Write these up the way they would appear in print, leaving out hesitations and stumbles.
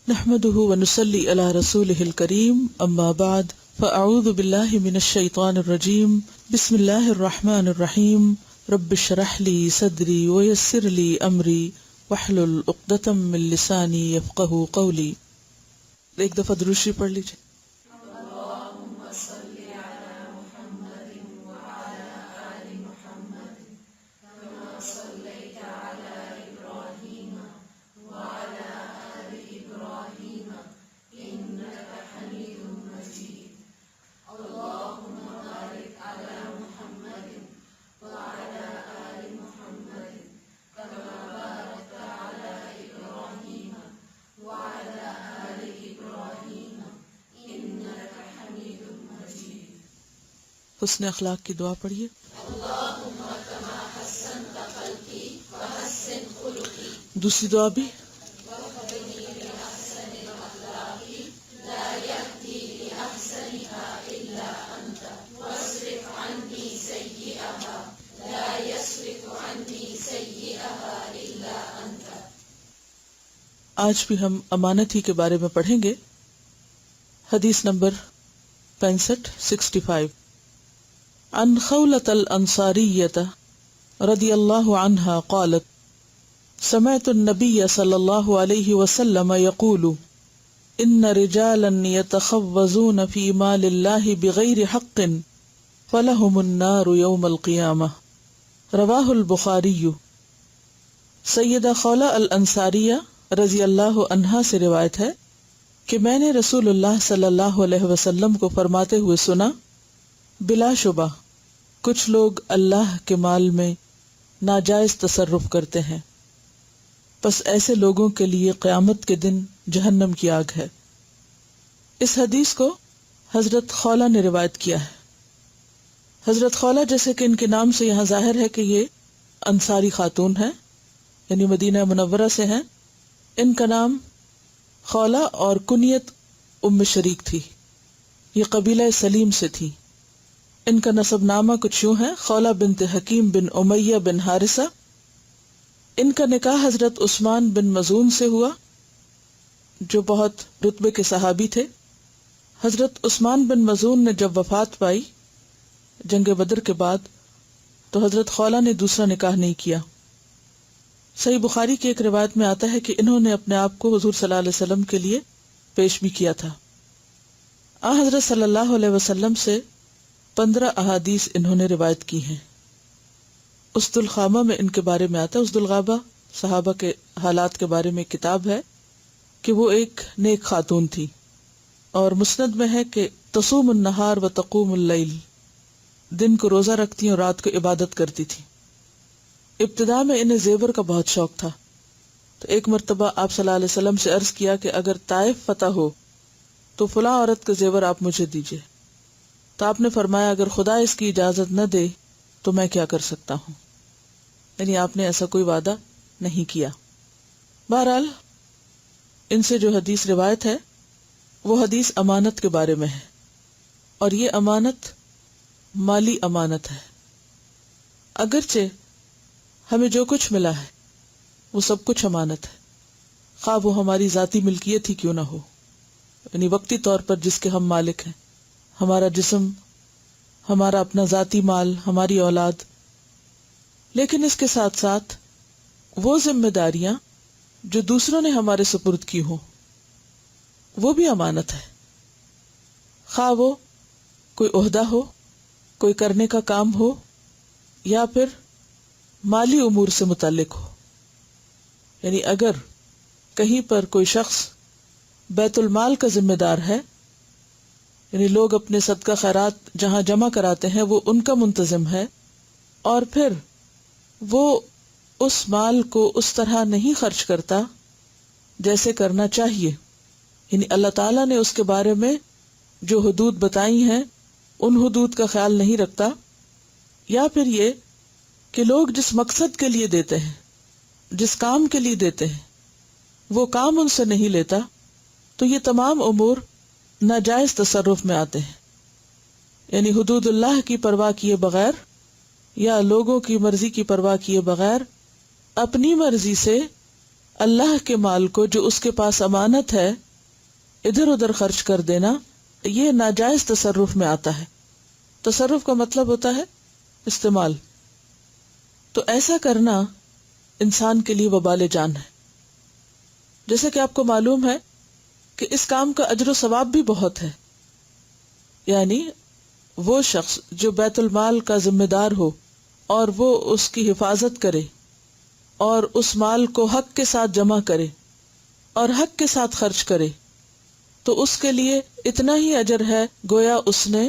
نحمده ونصلي على رسوله الكريم اما بعد فاعوذ بالله من الشيطان الرجيم بسم الله الرحمن الرحيم رب اشرح لي صدري ويسر لي امري واحلل عقدة من لساني يفقهوا قولي. ایک دفعہ درود شریف پڑھ لیجیے. حسن اخلاق کی دعا پڑھیے. دوسری دعا بھی آج بھی ہم امانت ہی کے بارے میں پڑھیں گے. حدیث نمبر 65 عن خولة الأنصارية رضي الله عنها قالت سمعت النبي صلى الله عليه وسلم يقول إن رجالا يتخوزون في مال الله بغير حق فلهم النار يوم القيامة رواه البخاري. سیدہ خولہ الانصاریہ رضی اللہ عنہا سے روایت ہے کہ میں نے رسول اللہ صلی اللہ علیہ وسلم کو فرماتے ہوئے سنا بلا شبہ کچھ لوگ اللہ کے مال میں ناجائز تصرف کرتے ہیں، پس ایسے لوگوں کے لیے قیامت کے دن جہنم کی آگ ہے. اس حدیث کو حضرت خولہ نے روایت کیا ہے. حضرت خولہ جیسے کہ ان کے نام سے یہاں ظاہر ہے کہ یہ انصاری خاتون ہیں، یعنی مدینہ منورہ سے ہیں. ان کا نام خولہ اور کنیت ام شریک تھی. یہ قبیلہ سلیم سے تھی. ان کا نسب نامہ کچھ یوں ہے: خولہ بنت حکیم بن امیہ بن حارثہ. ان کا نکاح حضرت عثمان بن مظعون سے ہوا جو بہت رتبے کے صحابی تھے. حضرت عثمان بن مظعون نے جب وفات پائی جنگ بدر کے بعد تو حضرت خولہ نے دوسرا نکاح نہیں کیا. صحیح بخاری کی ایک روایت میں آتا ہے کہ انہوں نے اپنے آپ کو حضور صلی اللہ علیہ وسلم کے لیے پیش بھی کیا تھا. حضرت صلی اللہ علیہ وسلم سے 15 احادیث انہوں نے روایت کی ہیں. اسد الخامہ میں ان کے بارے میں آتا ہے. اسد الغابہ صحابہ کے حالات کے بارے میں ایک کتاب ہے کہ وہ ایک نیک خاتون تھی، اور مسند میں ہے کہ تصوم النہار و تقوم اللیل، دن کو روزہ رکھتی اور رات کو عبادت کرتی تھی. ابتدا میں انہیں زیور کا بہت شوق تھا، تو ایک مرتبہ آپ صلی اللہ علیہ وسلم سے عرض کیا کہ اگر طائف فتح ہو تو فلاں عورت کا زیور آپ مجھے دیجیے. تو آپ نے فرمایا اگر خدا اس کی اجازت نہ دے تو میں کیا کر سکتا ہوں، یعنی آپ نے ایسا کوئی وعدہ نہیں کیا. بہرحال ان سے جو حدیث روایت ہے وہ حدیث امانت کے بارے میں ہے، اور یہ امانت مالی امانت ہے. اگرچہ ہمیں جو کچھ ملا ہے وہ سب کچھ امانت ہے، خواہ وہ ہماری ذاتی ملکیت ہی کیوں نہ ہو، یعنی وقتی طور پر جس کے ہم مالک ہیں، ہمارا جسم، ہمارا اپنا ذاتی مال، ہماری اولاد. لیکن اس کے ساتھ ساتھ وہ ذمہ داریاں جو دوسروں نے ہمارے سپرد کی ہوں وہ بھی امانت ہے، خواہ وہ کوئی عہدہ ہو، کوئی کرنے کا کام ہو، یا پھر مالی امور سے متعلق ہو. یعنی اگر کہیں پر کوئی شخص بیت المال کا ذمہ دار ہے، یعنی لوگ اپنے صدقہ خیرات جہاں جمع کراتے ہیں وہ ان کا منتظم ہے، اور پھر وہ اس مال کو اس طرح نہیں خرچ کرتا جیسے کرنا چاہیے، یعنی اللہ تعالیٰ نے اس کے بارے میں جو حدود بتائی ہیں ان حدود کا خیال نہیں رکھتا، یا پھر یہ کہ لوگ جس مقصد کے لیے دیتے ہیں، جس کام کے لیے دیتے ہیں، وہ کام ان سے نہیں لیتا، تو یہ تمام امور ناجائز تصرف میں آتے ہیں. یعنی حدود اللہ کی پرواہ کیے بغیر یا لوگوں کی مرضی کی پرواہ کیے بغیر اپنی مرضی سے اللہ کے مال کو جو اس کے پاس امانت ہے ادھر ادھر خرچ کر دینا، یہ ناجائز تصرف میں آتا ہے۔ تصرف کا مطلب ہوتا ہے استعمال۔ تو ایسا کرنا انسان کے لیے وبال جان ہے۔ جیسے کہ آپ کو معلوم ہے کہ اس کام کا اجر و ثواب بھی بہت ہے، یعنی وہ شخص جو بیت المال کا ذمہ دار ہو اور وہ اس کی حفاظت کرے اور اس مال کو حق کے ساتھ جمع کرے اور حق کے ساتھ خرچ کرے، تو اس کے لیے اتنا ہی اجر ہے گویا اس نے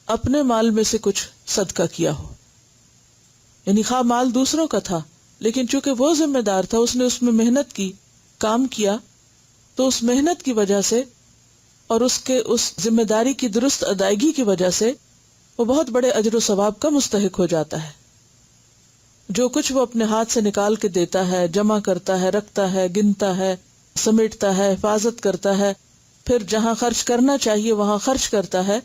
اپنے مال میں سے کچھ صدقہ کیا ہو۔ یعنی خواہ مال دوسروں کا تھا، لیکن چونکہ وہ ذمہ دار تھا، اس نے اس میں محنت کی، کام کیا، تو اس محنت کی وجہ سے اور اس کے اس ذمہ داری کی درست ادائیگی کی وجہ سے وہ بہت بڑے اجر و ثواب کا مستحق ہو جاتا ہے۔ جو کچھ وہ اپنے ہاتھ سے نکال کے دیتا ہے، جمع کرتا ہے، رکھتا ہے، گنتا ہے، سمیٹتا ہے، حفاظت کرتا ہے، پھر جہاں خرچ کرنا چاہیے وہاں خرچ کرتا ہے،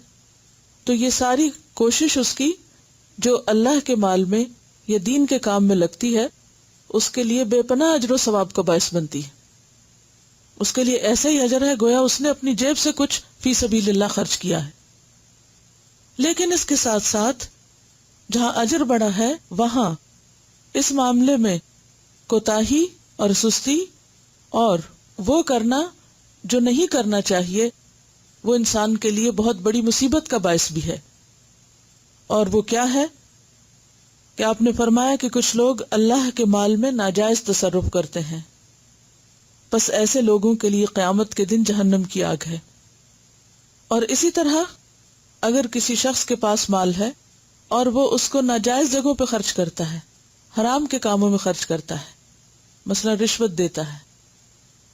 تو یہ ساری کوشش اس کی جو اللہ کے مال میں یا دین کے کام میں لگتی ہے، اس کے لیے بے پناہ اجر و ثواب کا باعث بنتی ہے۔ اس کے لیے ایسا ہی اجر ہے گویا اس نے اپنی جیب سے کچھ فی سبیل اللہ خرچ کیا ہے۔ لیکن اس کے ساتھ ساتھ جہاں اجر بڑا ہے وہاں اس معاملے میں کوتاہی اور سستی اور وہ کرنا جو نہیں کرنا چاہیے، وہ انسان کے لیے بہت بڑی مصیبت کا باعث بھی ہے۔ اور وہ کیا ہے کہ آپ نے فرمایا کہ کچھ لوگ اللہ کے مال میں ناجائز تصرف کرتے ہیں، بس ایسے لوگوں کے لیے قیامت کے دن جہنم کی آگ ہے۔ اور اسی طرح اگر کسی شخص کے پاس مال ہے اور وہ اس کو ناجائز جگہوں پہ خرچ کرتا ہے، حرام کے کاموں میں خرچ کرتا ہے، مثلا رشوت دیتا ہے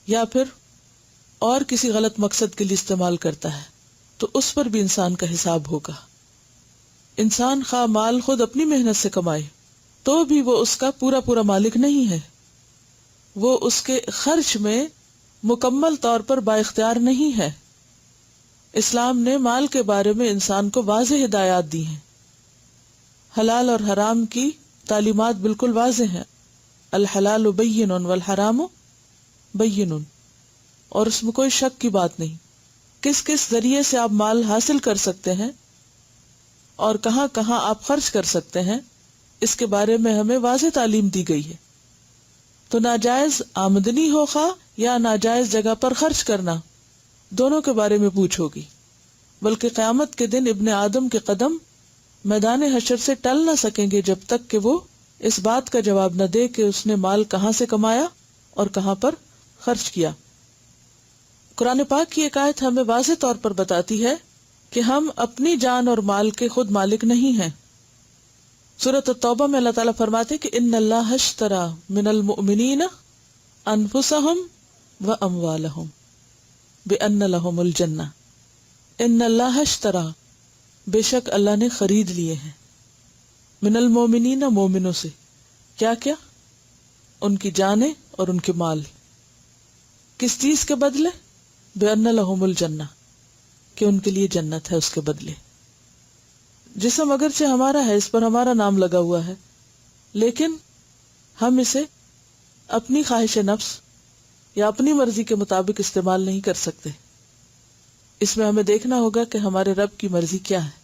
یا پھر اور کسی غلط مقصد کے لیے استعمال کرتا ہے، تو اس پر بھی انسان کا حساب ہوگا۔ انسان خواہ مال خود اپنی محنت سے کمائے تو بھی وہ اس کا پورا پورا مالک نہیں ہے، وہ اس کے خرچ میں مکمل طور پر با اختیار نہیں ہے۔ اسلام نے مال کے بارے میں انسان کو واضح ہدایات دی ہیں، حلال اور حرام کی تعلیمات بالکل واضح ہیں، الحلال بین والحرام بین، اور اس میں کوئی شک کی بات نہیں۔ کس کس ذریعے سے آپ مال حاصل کر سکتے ہیں اور کہاں کہاں آپ خرچ کر سکتے ہیں، اس کے بارے میں ہمیں واضح تعلیم دی گئی ہے۔ تو ناجائز آمدنی ہو خواہ یا ناجائز جگہ پر خرچ کرنا، دونوں کے بارے میں پوچھ ہوگی۔ بلکہ قیامت کے دن ابن آدم کے قدم میدان حشر سے ٹل نہ سکیں گے جب تک کہ وہ اس بات کا جواب نہ دے کہ اس نے مال کہاں سے کمایا اور کہاں پر خرچ کیا۔ قرآن پاک کی ایک آیت ہمیں واضح طور پر بتاتی ہے کہ ہم اپنی جان اور مال کے خود مالک نہیں ہیں۔ سورۃ التوبہ میں اللہ تعالیٰ فرماتے کہ ان اللہ اشتری من المؤمنین انفسهم واموالهم بان لهم الجنہ، ان اللہ اشتری، بے شک اللہ نے خرید لیے ہیں، من المؤمنین، مومنوں سے، کیا کیا؟ ان کی جانیں اور ان کے مال۔ کس چیز کے بدلے؟ بان لهم الجنہ، کہ ان کے لیے جنت ہے اس کے بدلے۔ جسم اگرچہ ہمارا ہے، اس پر ہمارا نام لگا ہوا ہے، لیکن ہم اسے اپنی خواہش نفس یا اپنی مرضی کے مطابق استعمال نہیں کر سکتے۔ اس میں ہمیں دیکھنا ہوگا کہ ہمارے رب کی مرضی کیا ہے،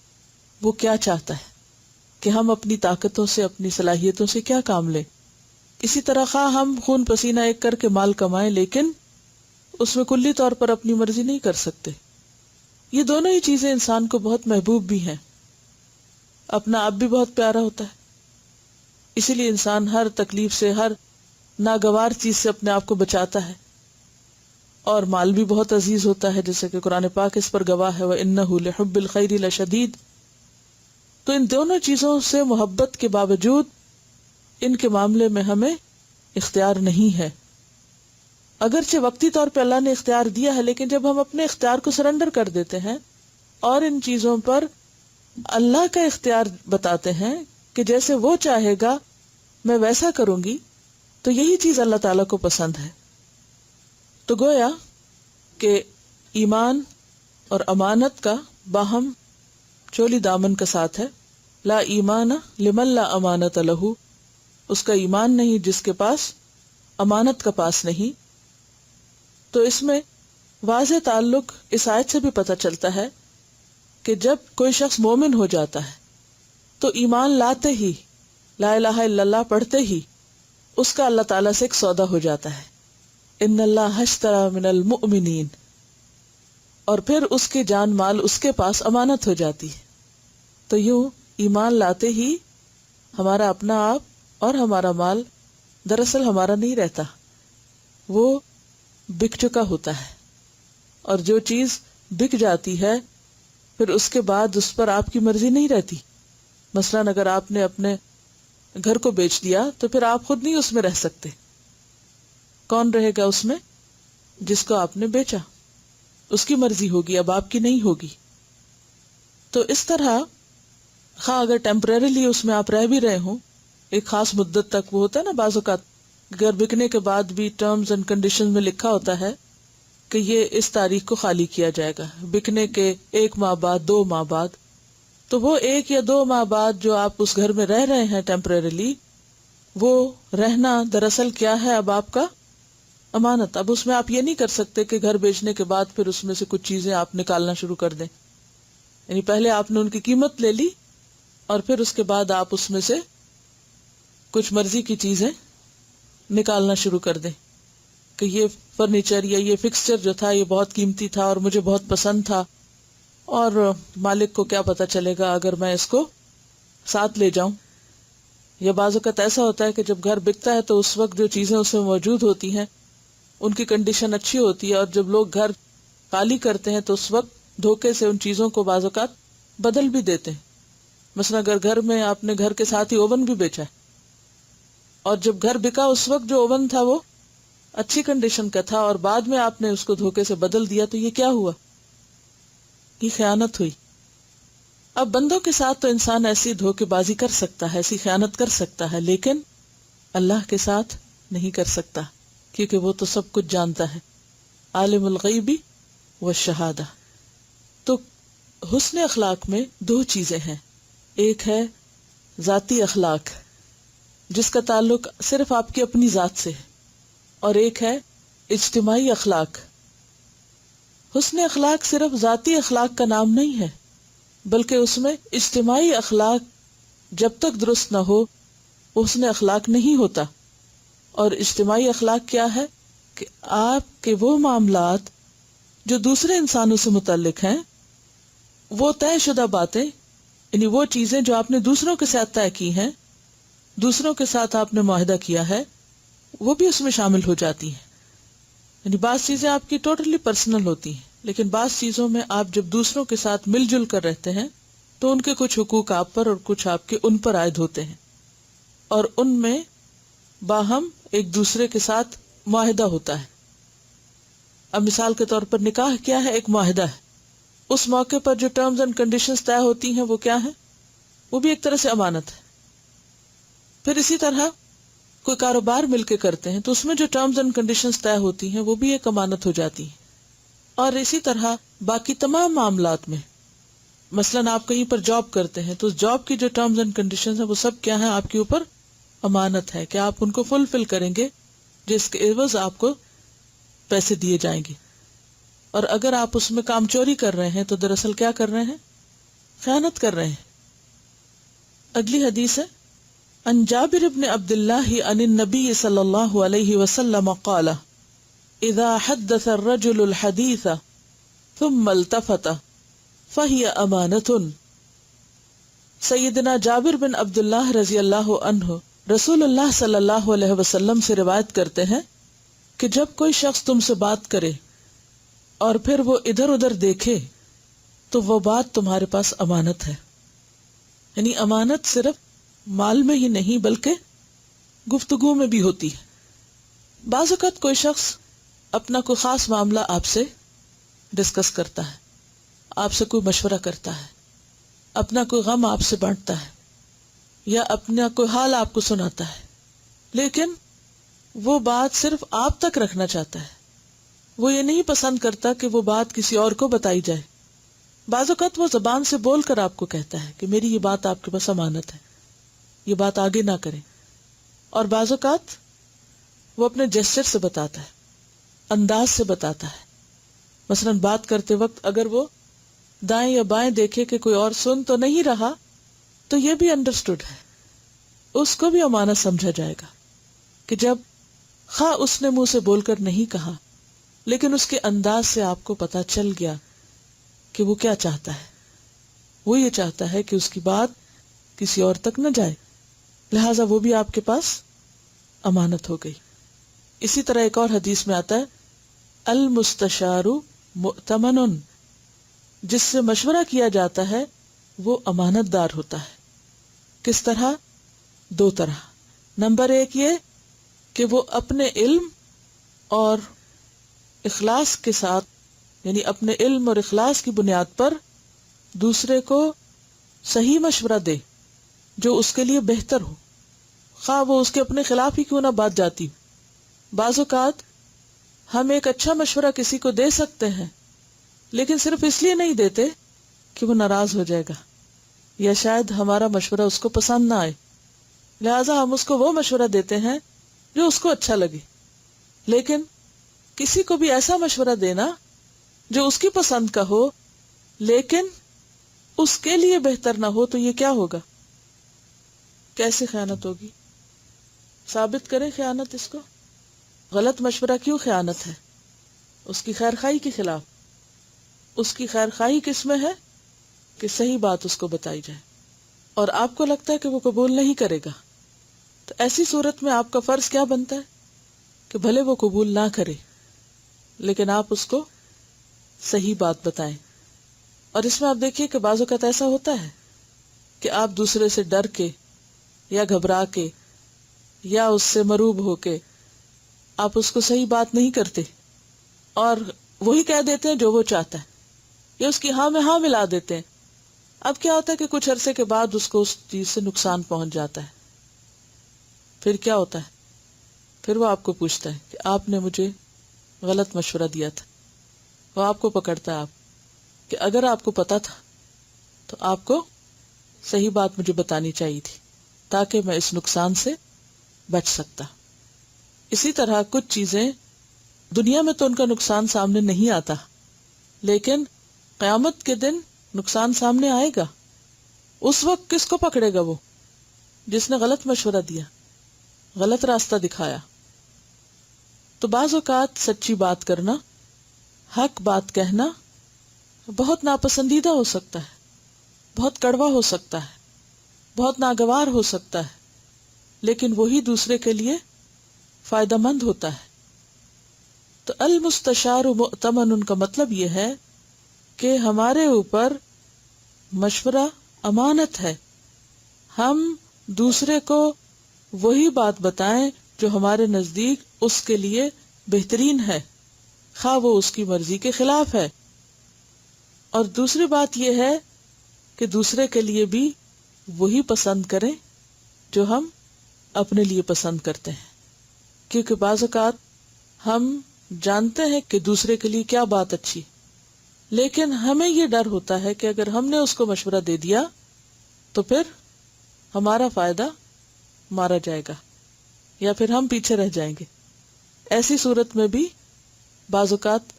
وہ کیا چاہتا ہے کہ ہم اپنی طاقتوں سے، اپنی صلاحیتوں سے کیا کام لیں۔ اسی طرح خواہ ہم خون پسینہ ایک کر کے مال کمائیں، لیکن اس میں کلی طور پر اپنی مرضی نہیں کر سکتے۔ یہ دونوں ہی چیزیں انسان کو بہت محبوب بھی ہیں۔ اپنا آپ بھی بہت پیارا ہوتا ہے، اسی لیے انسان ہر تکلیف سے، ہر ناگوار چیز سے اپنے آپ کو بچاتا ہے، اور مال بھی بہت عزیز ہوتا ہے، جیسے کہ قرآن پاک اس پر گواہ ہے، وَإِنَّهُ لِحُبِّ الْخَيْرِ لَشَدِيدٌ۔ تو ان دونوں چیزوں سے محبت کے باوجود ان کے معاملے میں ہمیں اختیار نہیں ہے۔ اگرچہ وقتی طور پہ اللہ نے اختیار دیا ہے، لیکن جب ہم اپنے اختیار کو سرنڈر کر دیتے ہیں اور ان چیزوں پر اللہ کا اختیار بتاتے ہیں کہ جیسے وہ چاہے گا میں ویسا کروں گی، تو یہی چیز اللہ تعالیٰ کو پسند ہے۔ تو گویا کہ ایمان اور امانت کا باہم چولی دامن کا ساتھ ہے۔ لا ایمان لمن لا امانت لہ، اس کا ایمان نہیں جس کے پاس امانت کا پاس نہیں. تو اس میں واضح تعلق اس آیت سے بھی پتہ چلتا ہے کہ جب کوئی شخص مومن ہو جاتا ہے تو ایمان لاتے ہی، لا الہ الا اللہ پڑھتے ہی اس کا اللہ تعالیٰ سے ایک سودا ہو جاتا ہے. ان اللہ اشتری من المؤمنین، اور پھر اس کی جان مال اس کے پاس امانت ہو جاتی ہے. تو یوں ایمان لاتے ہی ہمارا اپنا آپ اور ہمارا مال دراصل ہمارا نہیں رہتا، وہ بک چکا ہوتا ہے. اور جو چیز بک جاتی ہے پھر اس کے بعد اس پر آپ کی مرضی نہیں رہتی. مثلاً اگر آپ نے اپنے گھر کو بیچ دیا تو پھر آپ خود نہیں اس میں رہ سکتے. کون رہے گا اس میں؟ جس کو آپ نے بیچا، اس کی مرضی ہوگی، اب آپ کی نہیں ہوگی. تو اس طرح خواہ اگر ٹیمپریریلی اس میں آپ رہ بھی رہے ہوں ایک خاص مدت تک، وہ ہوتا ہے نا بعض اوقات گھر بکنے کے بعد بھی ٹرمز اینڈ کنڈیشن میں لکھا ہوتا ہے کہ یہ اس تاریخ کو خالی کیا جائے گا، بکنے کے 1 ماہ بعد، 2 ماہ بعد. تو وہ 1 یا 2 ماہ بعد جو آپ اس گھر میں رہ رہے ہیں ٹیمپریریلی، وہ رہنا دراصل کیا ہے؟ اب آپ کا امانت. اب اس میں آپ یہ نہیں کر سکتے کہ گھر بیچنے کے بعد پھر اس میں سے کچھ چیزیں آپ نکالنا شروع کر دیں. یعنی پہلے آپ نے ان کی قیمت لے لی اور پھر اس کے بعد آپ اس میں سے کچھ مرضی کی چیزیں نکالنا شروع کر دیں کہ یہ فرنیچر یا یہ فکسچر جو تھا یہ بہت قیمتی تھا اور مجھے بہت پسند تھا، اور مالک کو کیا پتا چلے گا اگر میں اس کو ساتھ لے جاؤں. یا بعض اوقات ایسا ہوتا ہے کہ جب گھر بکتا ہے تو اس وقت جو چیزیں اس میں موجود ہوتی ہیں ان کی کنڈیشن اچھی ہوتی ہے، اور جب لوگ گھر خالی کرتے ہیں تو اس وقت دھوکے سے ان چیزوں کو بعض اوقات بدل بھی دیتے ہیں. مثلا اگر گھر میں آپ نے گھر کے ساتھ ہی اوون بھی بیچا ہے اور جب گھر بکا اس وقت جو اوون تھا وہ اچھی کنڈیشن کا تھا اور بعد میں آپ نے اس کو دھوکے سے بدل دیا، تو یہ کیا ہوا؟ یہ خیانت ہوئی. اب بندوں کے ساتھ تو انسان ایسی دھوکے بازی کر سکتا ہے، ایسی خیانت کر سکتا ہے، لیکن اللہ کے ساتھ نہیں کر سکتا، کیونکہ وہ تو سب کچھ جانتا ہے، عالم الغیب والشہادہ. تو حسن اخلاق میں 2 چیزیں ہیں. ایک ہے ذاتی اخلاق جس کا تعلق صرف آپ کی اپنی ذات سے ہے، اور ایک ہے اجتماعی اخلاق. حسن اخلاق صرف ذاتی اخلاق کا نام نہیں ہے، بلکہ اس میں اجتماعی اخلاق جب تک درست نہ ہو حسن اخلاق نہیں ہوتا. اور اجتماعی اخلاق کیا ہے؟ کہ آپ کے وہ معاملات جو دوسرے انسانوں سے متعلق ہیں، وہ طے شدہ باتیں، یعنی وہ چیزیں جو آپ نے دوسروں کے ساتھ طے کی ہیں، دوسروں کے ساتھ آپ نے معاہدہ کیا ہے، وہ بھی اس میں شامل ہو جاتی ہیں. یعنی بعض چیزیں آپ کی ٹوٹلی پرسنل ہوتی ہیں، لیکن بعض چیزوں میں آپ جب دوسروں کے ساتھ مل جل کر رہتے ہیں تو ان کے کچھ حقوق آپ پر اور کچھ آپ کے ان پر عائد ہوتے ہیں، اور ان میں باہم ایک دوسرے کے ساتھ معاہدہ ہوتا ہے. اب مثال کے طور پر نکاح کیا ہے؟ ایک معاہدہ ہے. اس موقع پر جو ٹرمز اینڈ کنڈیشنز طے ہوتی ہیں وہ کیا ہیں؟ وہ بھی ایک طرح سے امانت ہے. پھر اسی طرح کوئی کاروبار مل کے کرتے ہیں تو اس میں جو ٹرمز اینڈ کنڈیشنز طے ہوتی ہیں وہ بھی ایک امانت ہو جاتی ہیں. اور اسی طرح باقی تمام معاملات میں، مثلاً آپ کہیں پر جاب کرتے ہیں تو اس جاب کی جو ٹرمز اینڈ کنڈیشنز ہیں وہ سب کیا ہیں؟ آپ کے اوپر امانت ہے کہ آپ ان کو فلفل کریں گے، جس کے عوض آپ کو پیسے دیے جائیں گے. اور اگر آپ اس میں کام چوری کر رہے ہیں تو دراصل کیا کر رہے ہیں؟ خیانت کر رہے ہیں. اگلی حدیث ہے عن جابر بن عبد اللہ عن النبی صلی اللہ علیہ وسلم قال اذا حدث الرجل الحدیث ثم التفت فهي امانة. سیدنا جابر بن عبد اللہ رضی اللہ عنہ رسول اللہ صلی اللہ علیہ وسلم سے روایت کرتے ہیں کہ جب کوئی شخص تم سے بات کرے اور پھر وہ ادھر ادھر دیکھے تو وہ بات تمہارے پاس امانت ہے. یعنی امانت صرف مال میں ہی نہیں بلکہ گفتگو میں بھی ہوتی ہے. بعض اوقات کوئی شخص اپنا کوئی خاص معاملہ آپ سے ڈسکس کرتا ہے، آپ سے کوئی مشورہ کرتا ہے، اپنا کوئی غم آپ سے بانٹتا ہے یا اپنا کوئی حال آپ کو سناتا ہے، لیکن وہ بات صرف آپ تک رکھنا چاہتا ہے. وہ یہ نہیں پسند کرتا کہ وہ بات کسی اور کو بتائی جائے. بعض اوقات وہ زبان سے بول کر آپ کو کہتا ہے کہ میری یہ بات آپ کے پاس امانت ہے، یہ بات آگے نہ کریں. اور بعض اوقات وہ اپنے جیسچر سے بتاتا ہے، انداز سے بتاتا ہے. مثلا بات کرتے وقت اگر وہ دائیں یا بائیں دیکھے کہ کوئی اور سن تو نہیں رہا تو یہ بھی انڈرسٹوڈ ہے، اس کو بھی امانت سمجھا جائے گا کہ جب خواہ اس نے منہ سے بول کر نہیں کہا لیکن اس کے انداز سے آپ کو پتا چل گیا کہ وہ کیا چاہتا ہے. وہ یہ چاہتا ہے کہ اس کی بات کسی اور تک نہ جائے، لہٰذا وہ بھی آپ کے پاس امانت ہو گئی. اسی طرح ایک اور حدیث میں آتا ہے المستشار مؤتمن، جس سے مشورہ کیا جاتا ہے وہ امانت دار ہوتا ہے. کس طرح؟ دو طرح. نمبر ایک یہ کہ وہ اپنے علم اور اخلاص کے ساتھ، یعنی اپنے علم اور اخلاص کی بنیاد پر دوسرے کو صحیح مشورہ دے جو اس کے لیے بہتر ہو، خواہ وہ اس کے اپنے خلاف ہی کیوں نہ بات جاتی. بعض اوقات ہم ایک اچھا مشورہ کسی کو دے سکتے ہیں لیکن صرف اس لیے نہیں دیتے کہ وہ ناراض ہو جائے گا یا شاید ہمارا مشورہ اس کو پسند نہ آئے، لہٰذا ہم اس کو وہ مشورہ دیتے ہیں جو اس کو اچھا لگے. لیکن کسی کو بھی ایسا مشورہ دینا جو اس کی پسند کا ہو لیکن اس کے لیے بہتر نہ ہو تو یہ کیا ہوگا؟ کیسے خیانت ہوگی؟ ثابت کریں خیانت اس کو. غلط مشورہ کیوں خیانت ہے؟ اس کی خیر خواہی کے خلاف. اس کی خیر خواہی کس میں ہے؟ کہ صحیح بات اس کو بتائی جائے اور آپ کو لگتا ہے کہ وہ قبول نہیں کرے گا، تو ایسی صورت میں آپ کا فرض کیا بنتا ہے کہ بھلے وہ قبول نہ کرے لیکن آپ اس کو صحیح بات بتائیں. اور اس میں آپ دیکھیے کہ بعض اوقات ایسا ہوتا ہے کہ آپ دوسرے سے ڈر کے یا گھبرا کے یا اس سے مروب ہو کے آپ اس کو صحیح بات نہیں کرتے اور وہی کہہ دیتے ہیں جو وہ چاہتا ہے یا اس کی ہاں میں ہاں ملا دیتے ہیں. اب کیا ہوتا ہے کہ کچھ عرصے کے بعد اس کو اس چیز سے نقصان پہنچ جاتا ہے. پھر کیا ہوتا ہے؟ پھر وہ آپ کو پوچھتا ہے کہ آپ نے مجھے غلط مشورہ دیا تھا. وہ آپ کو پکڑتا ہے آپ کہ اگر آپ کو پتا تھا تو آپ کو صحیح بات مجھے بتانی چاہیے تھی تاکہ میں اس نقصان سے بچ سکتا. اسی طرح کچھ چیزیں دنیا میں تو ان کا نقصان سامنے نہیں آتا لیکن قیامت کے دن نقصان سامنے آئے گا. اس وقت کس کو پکڑے گا؟ وہ جس نے غلط مشورہ دیا، غلط راستہ دکھایا. تو بعض اوقات سچی بات کرنا، حق بات کہنا بہت ناپسندیدہ ہو سکتا ہے، بہت کڑوا ہو سکتا ہے، بہت ناگوار ہو سکتا ہے، لیکن وہی دوسرے کے لیے فائدہ مند ہوتا ہے. تو المستشار مؤتمن کا مطلب یہ ہے کہ ہمارے اوپر مشورہ امانت ہے. ہم دوسرے کو وہی بات بتائیں جو ہمارے نزدیک اس کے لیے بہترین ہے، خواہ وہ اس کی مرضی کے خلاف ہے. اور دوسری بات یہ ہے کہ دوسرے کے لیے بھی وہی پسند کریں جو ہم اپنے لیے پسند کرتے ہیں، کیونکہ بعض اوقات ہم جانتے ہیں کہ دوسرے کے لیے کیا بات اچھی، لیکن ہمیں یہ ڈر ہوتا ہے کہ اگر ہم نے اس کو مشورہ دے دیا تو پھر ہمارا فائدہ مارا جائے گا یا پھر ہم پیچھے رہ جائیں گے. ایسی صورت میں بھی بعض اوقات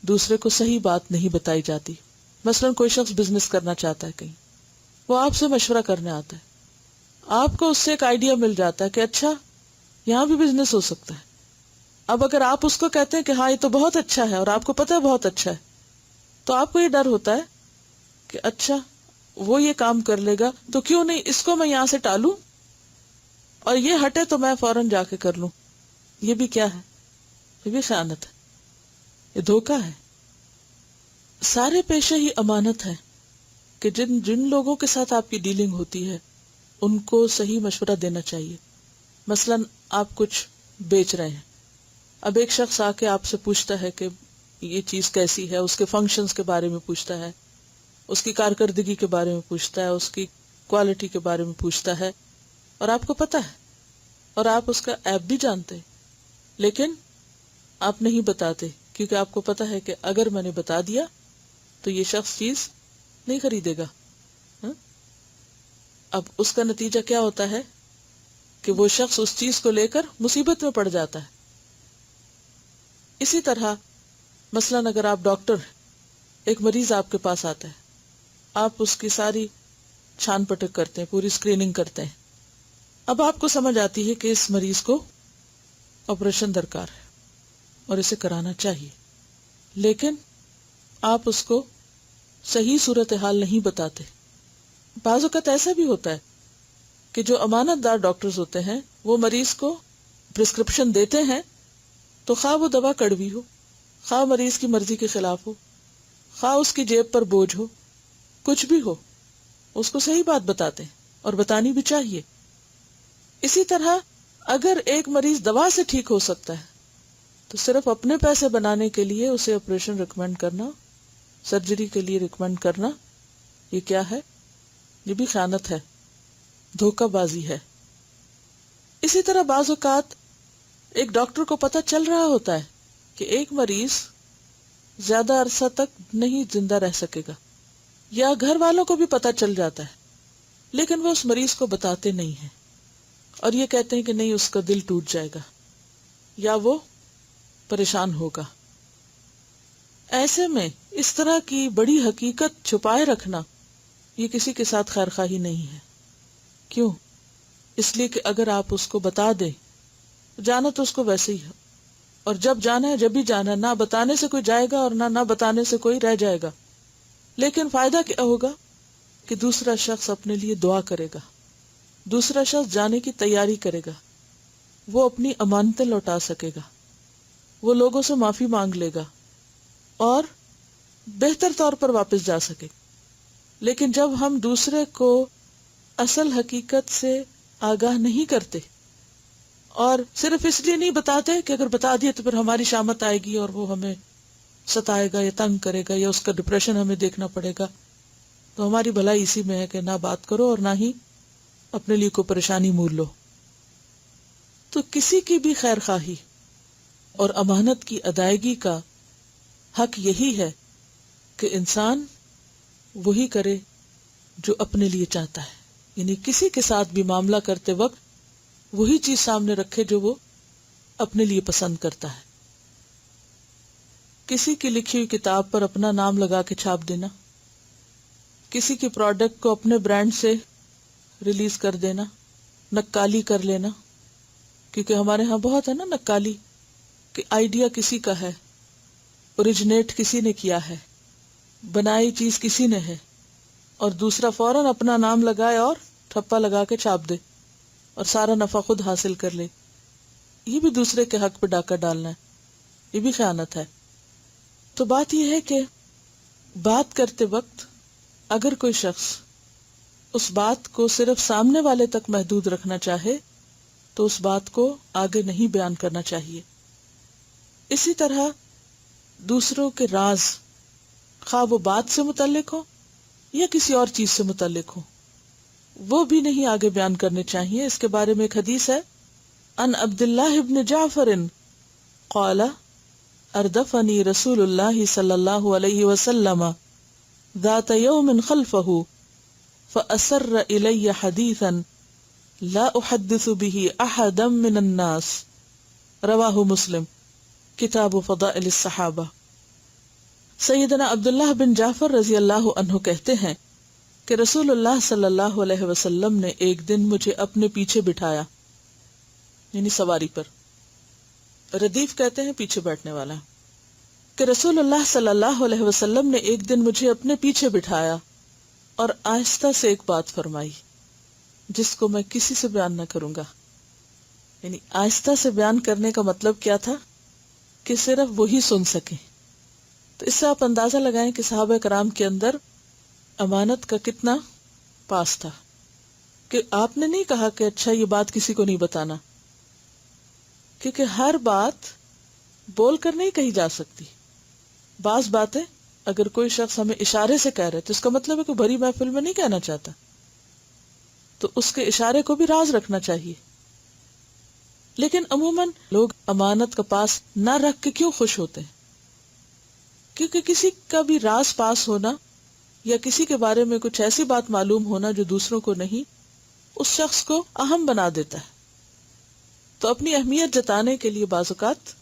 دوسرے کو صحیح بات نہیں بتائی جاتی. مثلا کوئی شخص بزنس کرنا چاہتا ہے کہیں، وہ آپ سے مشورہ کرنے آتا ہے، آپ کو اس سے ایک آئیڈیا مل جاتا ہے کہ اچھا یہاں بھی بزنس ہو سکتا ہے. اب اگر آپ اس کو کہتے ہیں کہ ہاں یہ تو بہت اچھا ہے اور آپ کو پتہ ہے بہت اچھا ہے، تو آپ کو یہ ڈر ہوتا ہے کہ اچھا وہ یہ کام کر لے گا تو کیوں نہیں اس کو میں یہاں سے ٹالوں اور یہ ہٹے تو میں فوراً جا کے کر لوں. یہ بھی کیا ہے؟ یہ بھی خیانت ہے، یہ دھوکہ ہے. سارے پیشے ہی امانت ہے کہ جن لوگوں کے ساتھ آپ کی ڈیلنگ ہوتی ہے ان کو صحیح مشورہ دینا چاہیے. مثلا آپ کچھ بیچ رہے ہیں، اب ایک شخص آ کے آپ سے پوچھتا ہے کہ یہ چیز کیسی ہے، اس کے فنکشنز کے بارے میں پوچھتا ہے، اس کی کارکردگی کے بارے میں پوچھتا ہے، اس کی کوالٹی کے بارے میں پوچھتا ہے، اور آپ کو پتا ہے اور آپ اس کا ایپ بھی جانتے ہیں، لیکن آپ نہیں بتاتے کیونکہ آپ کو پتا ہے کہ اگر میں نے بتا دیا تو یہ شخص چیز نہیں خریدے گا. اب اس کا نتیجہ کیا ہوتا ہے کہ وہ شخص اس چیز کو لے کر مصیبت میں پڑ جاتا ہے. اسی طرح مثلاً اگر آپ ڈاکٹر، ایک مریض آپ کے پاس آتا ہے، آپ اس کی ساری چھان پٹک کرتے ہیں، پوری اسکریننگ کرتے ہیں. اب آپ کو سمجھ آتی ہے کہ اس مریض کو آپریشن درکار ہے اور اسے کرانا چاہیے، لیکن آپ اس کو صحیح صورتحال نہیں بتاتے. بعض اوقات ایسا بھی ہوتا ہے کہ جو امانت دار ڈاکٹرز ہوتے ہیں وہ مریض کو پرسکرپشن دیتے ہیں تو خواہ وہ دوا کڑوی ہو، خواہ مریض کی مرضی کے خلاف ہو، خواہ اس کی جیب پر بوجھ ہو، کچھ بھی ہو، اس کو صحیح بات بتاتے ہیں اور بتانی بھی چاہیے. اسی طرح اگر ایک مریض دوا سے ٹھیک ہو سکتا ہے تو صرف اپنے پیسے بنانے کے لیے اسے آپریشن ریکمینڈ کرنا، سرجری کے لیے ریکمینڈ کرنا، یہ کیا ہے؟ یہ بھی خیانت ہے، دھوکہ بازی ہے. اسی طرح بعض اوقات ایک ڈاکٹر کو پتہ چل رہا ہوتا ہے کہ ایک مریض زیادہ عرصہ تک نہیں زندہ رہ سکے گا، یا گھر والوں کو بھی پتہ چل جاتا ہے، لیکن وہ اس مریض کو بتاتے نہیں ہیں اور یہ کہتے ہیں کہ نہیں، اس کا دل ٹوٹ جائے گا یا وہ پریشان ہوگا. ایسے میں اس طرح کی بڑی حقیقت چھپائے رکھنا یہ کسی کے ساتھ خیر خواہی نہیں ہے. کیوں؟ اس لیے کہ اگر آپ اس کو بتا دیں، جانا تو اس کو ویسے ہی ہے، اور جب جانا ہے جب بھی جانا ہے، نہ بتانے سے کوئی جائے گا اور نہ بتانے سے کوئی رہ جائے گا. لیکن فائدہ کیا ہوگا کہ دوسرا شخص اپنے لیے دعا کرے گا، دوسرا شخص جانے کی تیاری کرے گا، وہ اپنی امانتیں لوٹا سکے گا، وہ لوگوں سے معافی مانگ لے گا اور بہتر طور پر واپس جا سکے. لیکن جب ہم دوسرے کو اصل حقیقت سے آگاہ نہیں کرتے اور صرف اس لیے نہیں بتاتے کہ اگر بتا دیے تو پھر ہماری شامت آئے گی اور وہ ہمیں ستائے گا یا تنگ کرے گا یا اس کا ڈپریشن ہمیں دیکھنا پڑے گا، تو ہماری بھلائی اسی میں ہے کہ نہ بات کرو اور نہ ہی اپنے لیے کوئی پریشانی مول لو. تو کسی کی بھی خیر خواہی اور امانت کی ادائیگی کا حق یہی ہے کہ انسان وہی کرے جو اپنے لیے چاہتا ہے، یعنی کسی کے ساتھ بھی معاملہ کرتے وقت وہی چیز سامنے رکھے جو وہ اپنے لیے پسند کرتا ہے. کسی کی لکھی ہوئی کتاب پر اپنا نام لگا کے چھاپ دینا، کسی کی پروڈکٹ کو اپنے برانڈ سے ریلیز کر دینا، نکالی کر لینا، کیونکہ ہمارے ہاں بہت ہے نا نکالی، کہ آئیڈیا کسی کا ہے، اوریجنیٹ کسی نے کیا ہے، بنائی چیز کسی نے ہے، اور دوسرا فوراً اپنا نام لگائے اور ٹھپا لگا کے چھاپ دے اور سارا نفع خود حاصل کر لے. یہ بھی دوسرے کے حق پہ ڈاکہ ڈالنا ہے، یہ بھی خیانت ہے. تو بات یہ ہے کہ بات کرتے وقت اگر کوئی شخص اس بات کو صرف سامنے والے تک محدود رکھنا چاہے تو اس بات کو آگے نہیں بیان کرنا چاہیے. اسی طرح دوسروں کے راز، خواہ وہ بات سے متعلق ہو یا کسی اور چیز سے متعلق ہو، وہ بھی نہیں آگے بیان کرنے چاہیے. اس کے بارے میں ایک حدیث ہے، ان عبداللہ ابن جعفر قال اردفنی رسول اللہ صلی اللہ علیہ وسلم ذات یوم خلفہ فأسر الی حدیثا لا احدث به احدا من الناس، رواہ مسلم، کتاب فضائل الصحابہ. سیدنا عبداللہ بن جعفر رضی اللہ عنہ کہتے ہیں کہ رسول اللہ صلی اللہ علیہ وسلم نے ایک دن مجھے اپنے پیچھے بٹھایا، یعنی سواری پر، ردیف کہتے ہیں پیچھے بیٹھنے والا، کہ رسول اللہ صلی اللہ علیہ وسلم نے ایک دن مجھے اپنے پیچھے بٹھایا اور آہستہ سے ایک بات فرمائی جس کو میں کسی سے بیان نہ کروں گا. یعنی آہستہ سے بیان کرنے کا مطلب کیا تھا کہ صرف وہی سن سکیں. تو اس سے آپ اندازہ لگائیں کہ صحابہ کرام کے اندر امانت کا کتنا پاس تھا، کہ آپ نے نہیں کہا کہ اچھا یہ بات کسی کو نہیں بتانا، کیونکہ ہر بات بول کر نہیں کہی جا سکتی. بعض باتیں اگر کوئی شخص ہمیں اشارے سے کہہ رہے تو اس کا مطلب ہے کہ بھری محفل میں نہیں کہنا چاہتا، تو اس کے اشارے کو بھی راز رکھنا چاہیے. لیکن عموماً لوگ امانت کا پاس نہ رکھ کے کیوں خوش ہوتے ہیں؟ کیونکہ کسی کا بھی راز پاس ہونا یا کسی کے بارے میں کچھ ایسی بات معلوم ہونا جو دوسروں کو نہیں، اس شخص کو اہم بنا دیتا ہے. تو اپنی اہمیت جتانے کے لیے بعض اوقات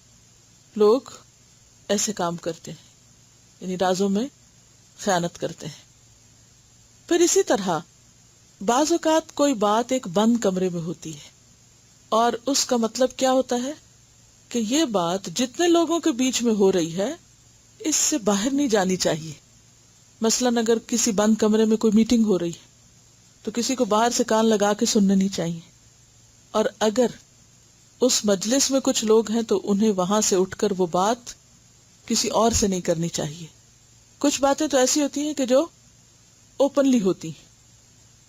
لوگ ایسے کام کرتے ہیں، یعنی رازوں میں خیانت کرتے ہیں۔ پھر اسی طرح بعض اوقات کوئی بات ایک بند کمرے میں ہوتی ہے اور اس کا مطلب کیا ہوتا ہے کہ یہ بات جتنے لوگوں کے بیچ میں ہو رہی ہے اس سے باہر نہیں جانی چاہیے۔ مثلاً اگر کسی بند کمرے میں کوئی میٹنگ ہو رہی ہے تو کسی کو باہر سے کان لگا کے سننا نہیں چاہیے، اور اگر اس مجلس میں کچھ لوگ ہیں تو انہیں وہاں سے اٹھ کر وہ بات کسی اور سے نہیں کرنی چاہیے۔ کچھ باتیں تو ایسی ہوتی ہیں کہ جو اوپنلی ہوتی ہیں،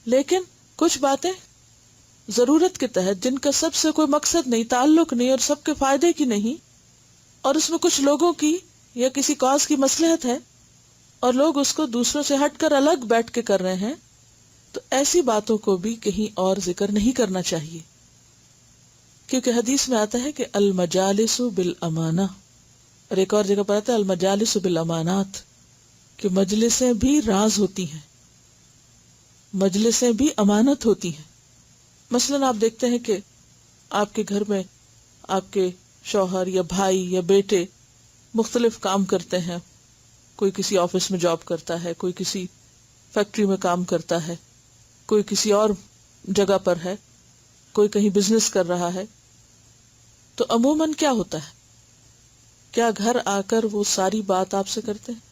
لیکن کچھ باتیں ضرورت کے تحت جن کا سب سے کوئی مقصد نہیں، تعلق نہیں اور سب کے فائدے کی نہیں، اور اس میں کچھ لوگوں کی یا کسی کاز کی مصلحت ہے اور لوگ اس کو دوسروں سے ہٹ کر الگ بیٹھ کے کر رہے ہیں، تو ایسی باتوں کو بھی کہیں اور ذکر نہیں کرنا چاہیے، کیونکہ حدیث میں آتا ہے کہ المجالس بالامانہ، اور ایک اور جگہ پر آتا ہے المجالس بالامانات، کہ مجلسیں بھی راز ہوتی ہیں، مجلسیں بھی امانت ہوتی ہیں۔ مثلاً آپ دیکھتے ہیں کہ آپ کے گھر میں آپ کے شوہر یا بھائی یا بیٹے مختلف کام کرتے ہیں، کوئی کسی آفس میں جاب کرتا ہے، کوئی کسی فیکٹری میں کام کرتا ہے، کوئی کسی اور جگہ پر ہے، کوئی کہیں بزنس کر رہا ہے، تو عموماً کیا ہوتا ہے؟ کیا گھر آ کر وہ ساری بات آپ سے کرتے ہیں؟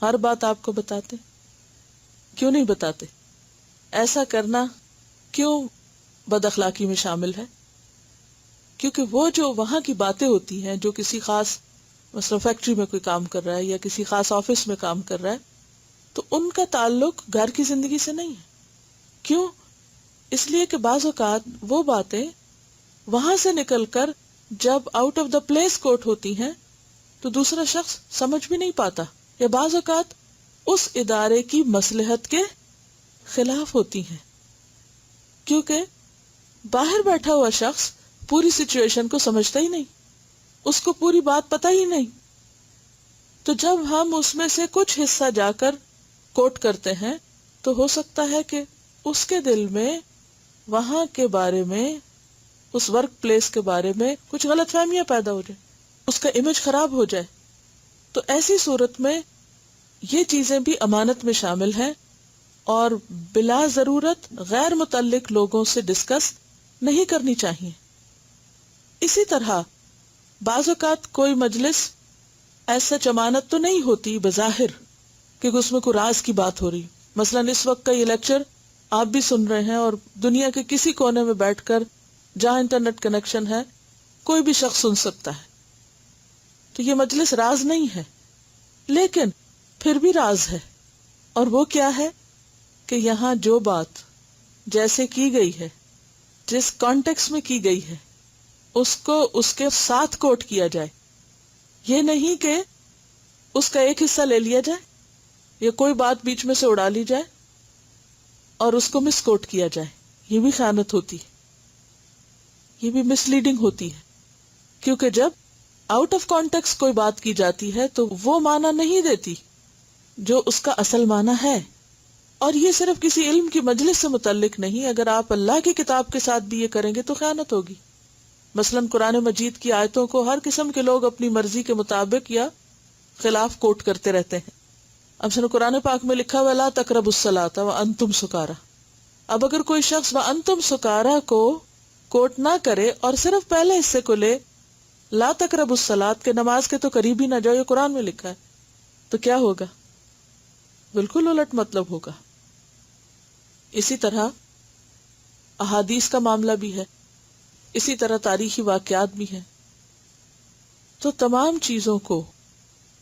ہر بات آپ کو بتاتے ہیں؟ کیوں نہیں بتاتے؟ ایسا کرنا کیوں بد اخلاقی میں شامل ہے؟ کیونکہ وہ جو وہاں کی باتیں ہوتی ہیں، جو کسی خاص مثلا فیکٹری میں کوئی کام کر رہا ہے یا کسی خاص آفس میں کام کر رہا ہے، تو ان کا تعلق گھر کی زندگی سے نہیں ہے۔ کیوں؟ اس لیے کہ بعض اوقات وہ باتیں وہاں سے نکل کر جب آؤٹ آف دا پلیس کوٹ ہوتی ہیں تو دوسرا شخص سمجھ بھی نہیں پاتا، یا بعض اوقات اس ادارے کی مصلحت کے خلاف ہوتی ہیں، کیونکہ باہر بیٹھا ہوا شخص پوری سچویشن کو سمجھتا ہی نہیں، اس کو پوری بات پتہ ہی نہیں۔ تو جب ہم اس میں سے کچھ حصہ جا کر کوٹ کرتے ہیں تو ہو سکتا ہے کہ اس کے دل میں وہاں کے بارے میں، اس ورک پلیس کے بارے میں کچھ غلط فہمیاں پیدا ہو جائے، اس کا امیج خراب ہو جائے۔ تو ایسی صورت میں یہ چیزیں بھی امانت میں شامل ہیں، اور بلا ضرورت غیر متعلق لوگوں سے ڈسکس نہیں کرنی چاہیے۔ اسی طرح بعض اوقات کوئی مجلس ایسا امانت تو نہیں ہوتی بظاہر، کیونکہ اس میں کوئی راز کی بات ہو رہی، مثلاً اس وقت کا یہ لیکچر آپ بھی سن رہے ہیں اور دنیا کے کسی کونے میں بیٹھ کر جہاں انٹرنیٹ کنیکشن ہے کوئی بھی شخص سن سکتا ہے، تو یہ مجلس راز نہیں ہے، لیکن پھر بھی راز ہے۔ اور وہ کیا ہے کہ یہاں جو بات جیسے کی گئی ہے، جس کانٹیکس میں کی گئی ہے، اس کو اس کے ساتھ کوٹ کیا جائے، یہ نہیں کہ اس کا ایک حصہ لے لیا جائے یا کوئی بات بیچ میں سے اڑا لی جائے اور اس کو مس کوٹ کیا جائے۔ یہ بھی خیانت ہوتی ہے، یہ بھی مس لیڈنگ ہوتی ہے، کیونکہ جب آؤٹ آف کانٹیکس کوئی بات کی جاتی ہے تو وہ معنی نہیں دیتی جو اس کا اصل معنی ہے۔ اور یہ صرف کسی علم کی مجلس سے متعلق نہیں، اگر آپ اللہ کی کتاب کے ساتھ بھی یہ کریں گے تو خیانت ہوگی۔ مثلاً قرآن مجید کی آیتوں کو ہر قسم کے لوگ اپنی مرضی کے مطابق یا خلاف کوٹ کرتے رہتے ہیں۔ اب سنو، قرآن پاک میں لکھا ہوا لا تقربوا الصلاۃ وانتم سکارا، اب اگر کوئی شخص وانتم سکارا کو کوٹ نہ کرے اور صرف پہلے حصے کو لے، لا تقربوا الصلاۃ کے نماز کے تو قریب ہی نہ جاؤ، یہ قرآن میں لکھا ہے، تو کیا ہوگا؟ بالکل الٹ مطلب ہوگا۔ اسی طرح احادیث کا معاملہ بھی ہے، اسی طرح تاریخی واقعات بھی ہیں۔ تو تمام چیزوں کو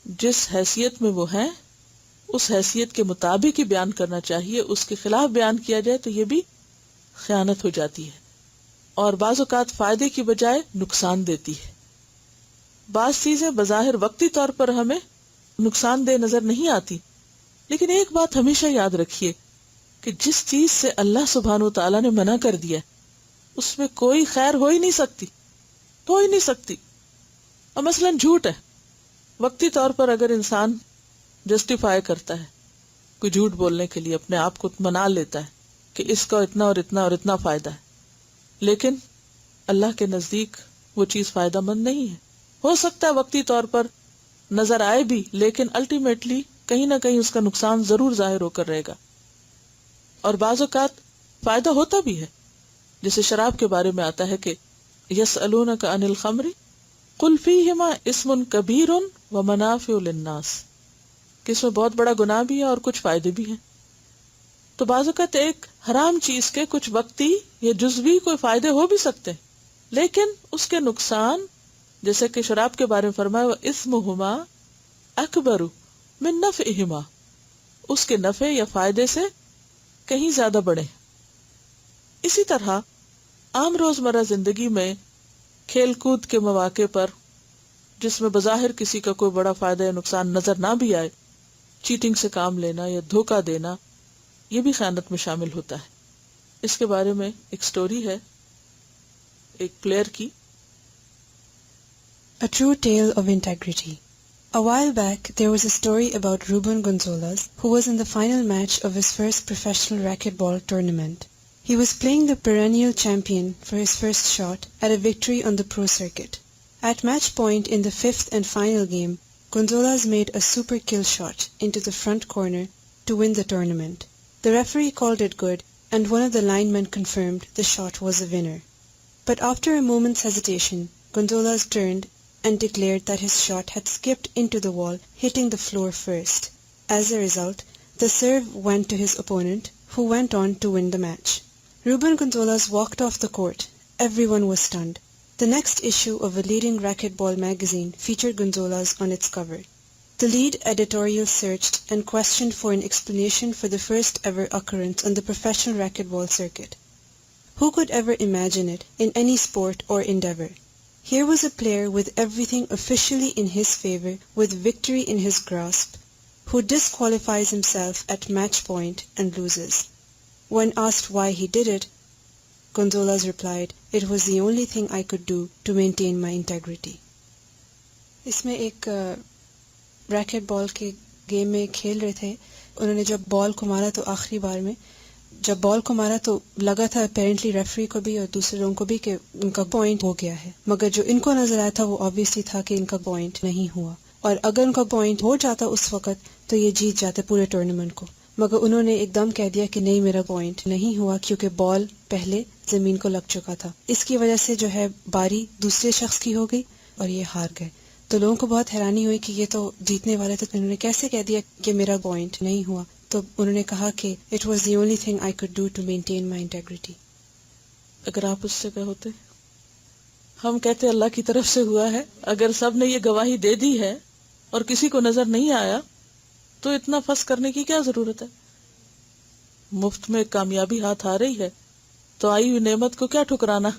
جس حیثیت میں وہ ہیں اس حیثیت کے مطابق ہی بیان کرنا چاہیے، اس کے خلاف بیان کیا جائے تو یہ بھی خیانت ہو جاتی ہے، اور بعض اوقات فائدے کی بجائے نقصان دیتی ہے۔ بعض چیزیں بظاہر وقتی طور پر ہمیں نقصان دہ نظر نہیں آتی، لیکن ایک بات ہمیشہ یاد رکھیے کہ جس چیز سے اللہ سبحانہ و تعالیٰ نے منع کر دیا اس میں کوئی خیر ہو ہی نہیں سکتی، ہو ہی نہیں سکتی۔ اور مثلاً جھوٹ ہے، وقتی طور پر اگر انسان جسٹیفائی کرتا ہے، کوئی جھوٹ بولنے کے لیے اپنے آپ کو منا لیتا ہے کہ اس کا اتنا اور اتنا اور اتنا فائدہ ہے، لیکن اللہ کے نزدیک وہ چیز فائدہ مند نہیں ہے. ہو سکتا ہے وقتی طور پر نظر آئے بھی، لیکن الٹیمیٹلی کہیں نہ کہیں اس کا نقصان ضرور ظاہر ہو کر رہے گا. اور بعض اوقات فائدہ ہوتا بھی ہے، جیسے شراب کے بارے میں آتا ہے کہ یسألونک عن الخمر قل فیہما اسم کبیر ومنافع للناس، کہ اس میں بہت بڑا گناہ بھی ہے اور کچھ فائدے بھی ہیں. تو بعض اوقات ایک حرام چیز کے کچھ وقتی یا جزوی کوئی فائدے ہو بھی سکتے ہیں، لیکن اس کے نقصان، جیسے کہ شراب کے بارے میں فرمایا اسمہما اکبر من نفعہما، اس کے نفع یا فائدے سے کہیں زیادہ بڑے. اسی طرح عام روزمرہ زندگی میں کھیل کود کے مواقع پر جس میں بظاہر کسی کا کوئی بڑا فائدہ یا نقصان نظر نہ بھی آئے، چیٹنگ سے کام لینا یا دھوکہ دینا، یہ بھی خیانت میں شامل ہوتا ہے. اس کے بارے میں ایک سٹوری ہے ایک پلیئر کی. A true tale of integrity. A while back, there was a story about Ruben Gonzalez, who was in the final match of his first professional racquetball tournament. He was playing the perennial champion for his first shot at a victory on the pro circuit. At match point in the fifth and final game, Gonzalez made a super kill shot into the front corner to win the tournament. The referee called it good, and one of the linemen confirmed the shot was a winner. But after a moment's hesitation, Gonzalez turned and declared that his shot had skipped into the wall, hitting the floor first. As a result, the serve went to his opponent, who went on to win the match. Ruben Gonzalez walked off the court. Everyone was stunned. The next issue of a leading racquetball magazine featured Gonzalez on its cover. The lead editorial searched and questioned for an explanation for the first ever occurrence on the professional racquetball circuit. Who could ever imagine it in any sport or endeavor? Here was a player with everything officially in his favor, with victory in his grasp, who disqualifies himself at match point and loses. When asked why he did it, Gonzalez replied, "It was the only thing I could do to maintain my integrity." اس میں ایک racket بال کے game میں کھیل رہے تھے. انہوں نے جب بال کو مارا تو آخری بار میں جب بال کو مارا تو لگا تھا اپیرنٹلی ریفری کو بھی اور دوسرے لوگوں کو بھی کہ ان کا پوائنٹ ہو گیا ہے، مگر جو ان کو نظر آیا تھا وہ آبویسلی تھا کہ ان کا پوائنٹ نہیں ہوا، اور اگر ان کا پوائنٹ ہو جاتا اس وقت تو یہ جیت جاتے پورے ٹورنامنٹ کو. مگر انہوں نے ایک دم کہہ دیا کہ نہیں، میرا پوائنٹ نہیں ہوا کیونکہ بال پہلے زمین کو لگ چکا تھا. اس کی وجہ سے جو ہے باری دوسرے شخص کی ہو گئی اور یہ ہار گئے. تو لوگوں کو بہت حیرانی ہوئی کہ یہ تو جیتنے والے تھے، انہوں نے کیسے کہہ دیا کہ میرا پوائنٹ نہیں ہوا. تو انہوں نے کہا کہ it was the only thing I could do to maintain my integrity. اگر آپ اس سے کہے ہوتے، ہم کہتے اللہ کی طرف سے ہوا ہے، اگر سب نے یہ گواہی دے دی ہے اور کسی کو نظر نہیں آیا تو اتنا فس کرنے کی کیا ضرورت ہے؟ مفت میں کامیابی ہاتھ آ رہی ہے تو آئی ہوئی نعمت کو کیا ٹھکرانا؟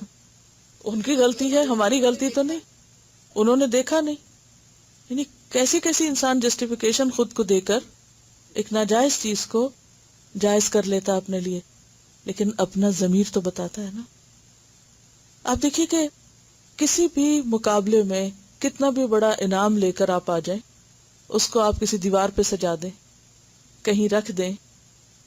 ان کی غلطی ہے، ہماری غلطی تو نہیں، انہوں نے دیکھا نہیں. یعنی کیسی کیسی انسان جسٹیفیکیشن خود کو دے کر ایک ناجائز چیز کو جائز کر لیتا اپنے لیے، لیکن اپنا ضمیر تو بتاتا ہے نا. آپ دیکھیے کہ کسی بھی مقابلے میں کتنا بھی بڑا انعام لے کر آپ آ جائیں، اس کو آپ کسی دیوار پہ سجا دیں، کہیں رکھ دیں،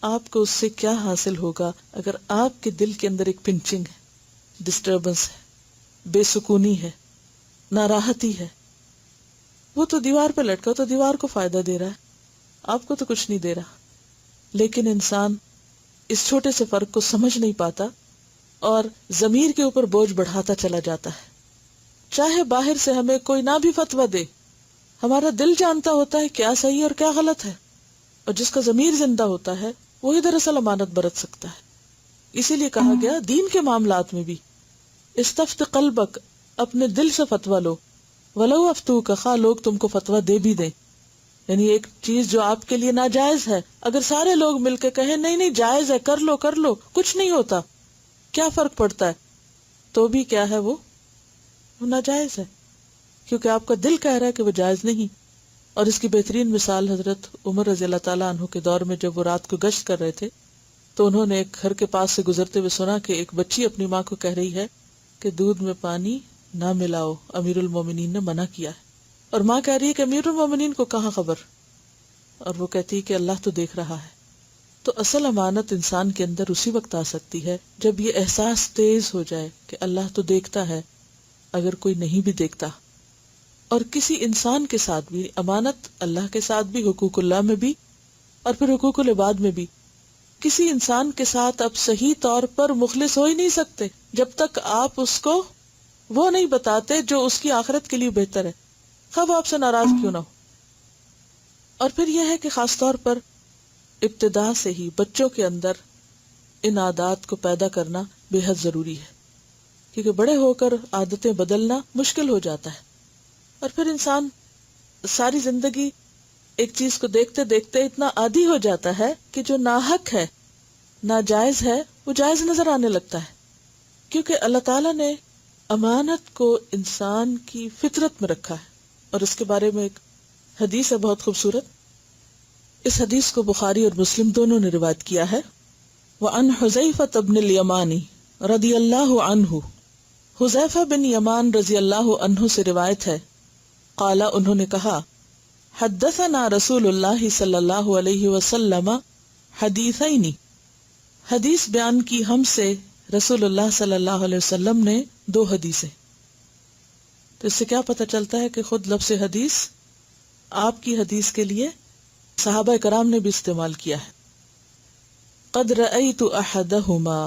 آپ کو اس سے کیا حاصل ہوگا اگر آپ کے دل کے اندر ایک پنچنگ ہے، ڈسٹربنس ہے، بے سکونی ہے، ناراحتی ہے. وہ تو دیوار پہ لٹکا تو دیوار کو فائدہ دے رہا ہے، آپ کو تو کچھ نہیں دے رہا. لیکن انسان اس چھوٹے سے فرق کو سمجھ نہیں پاتا اور ضمیر کے اوپر بوجھ بڑھاتا چلا جاتا ہے. چاہے باہر سے ہمیں کوئی نہ بھی فتویٰ دے، ہمارا دل جانتا ہوتا ہے کیا صحیح اور کیا غلط ہے، اور جس کا ضمیر زندہ ہوتا ہے وہی دراصل امانت برت سکتا ہے. اسی لیے کہا گیا دین کے معاملات میں بھی استفت قلبک، اپنے دل سے فتویٰ لو، ولو افتوک، خواہ لوگ تم کو فتویٰ دے بھی دیں. یعنی ایک چیز جو آپ کے لیے ناجائز ہے، اگر سارے لوگ مل کے کہیں نہیں نہیں جائز ہے، کر لو کر لو، کچھ نہیں ہوتا، کیا فرق پڑتا ہے، تو بھی کیا ہے وہ ناجائز ہے، کیونکہ آپ کا دل کہہ رہا ہے کہ وہ جائز نہیں. اور اس کی بہترین مثال حضرت عمر رضی اللہ تعالیٰ عنہ کے دور میں جب وہ رات کو گشت کر رہے تھے تو انہوں نے ایک گھر کے پاس سے گزرتے ہوئے سنا کہ ایک بچی اپنی ماں کو کہہ رہی ہے کہ دودھ میں پانی نہ ملاؤ، امیر المومنین نے منع کیا ہے. اور ماں کہہ رہی ہے کہ امیر المومنین کو کہاں خبر، اور وہ کہتی ہے کہ اللہ تو دیکھ رہا ہے. تو اصل امانت انسان کے اندر اسی وقت آ سکتی ہے جب یہ احساس تیز ہو جائے کہ اللہ تو دیکھتا ہے اگر کوئی نہیں بھی دیکھتا. اور کسی انسان کے ساتھ بھی امانت، اللہ کے ساتھ بھی، حقوق اللہ میں بھی، اور پھر حقوق العباد میں بھی. کسی انسان کے ساتھ آپ صحیح طور پر مخلص ہو ہی نہیں سکتے جب تک آپ اس کو وہ نہیں بتاتے جو اس کی آخرت کے لیے بہتر ہے، خواہ وہ آپ سے ناراض کیوں نہ ہو. اور پھر یہ ہے کہ خاص طور پر ابتدا سے ہی بچوں کے اندر ان عادات کو پیدا کرنا بے حد ضروری ہے، کیونکہ بڑے ہو کر عادتیں بدلنا مشکل ہو جاتا ہے. اور پھر انسان ساری زندگی ایک چیز کو دیکھتے دیکھتے اتنا عادی ہو جاتا ہے کہ جو ناحق ہے، ناجائز ہے، وہ جائز نظر آنے لگتا ہے. کیونکہ اللہ تعالیٰ نے امانت کو انسان کی فطرت میں رکھا ہے. اور اس کے بارے میں ایک حدیث ہے بہت خوبصورت. اس حدیث کو بخاری اور مسلم دونوں نے روایت کیا ہے. وعن حذیفہ بن الیمانی رضی اللہ عنہ، حذیفہ بن یمان رضی اللہ عنہ سے روایت ہے، قال انہوں نے کہا، حدثنا رسول اللہ صلی اللہ علیہ وسلم حدیثین، حدیث بیان کی ہم سے رسول اللہ صلی اللہ علیہ وسلم نے 2 حدیثیں. تو اس سے کیا پتہ چلتا ہے کہ خود لفظ حدیث آپ کی حدیث کے لیے صحابہ کرام نے بھی استعمال کیا ہے. قد رأیت احدہما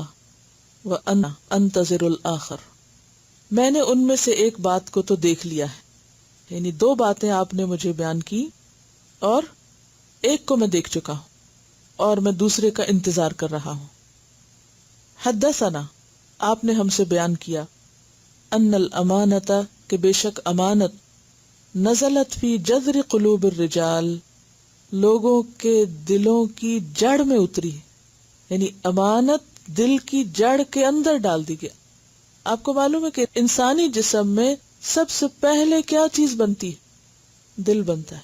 وانا انتظر الآخر، میں نے ان میں سے ایک بات کو تو دیکھ لیا ہے، یعنی 2 باتیں آپ نے مجھے بیان کی اور ایک کو میں دیکھ چکا ہوں اور میں دوسرے کا انتظار کر رہا ہوں. حدثنا، آپ نے ہم سے بیان کیا، ان الامانۃ، کہ بے شک امانت، نزلت فی جذر قلوب الرجال، لوگوں کے دلوں کی جڑ میں اتری، یعنی امانت دل کی جڑ کے اندر ڈال دی گئی. آپ کو معلوم ہے کہ انسانی جسم میں سب سے پہلے کیا چیز بنتی ہے؟ دل بنتا ہے.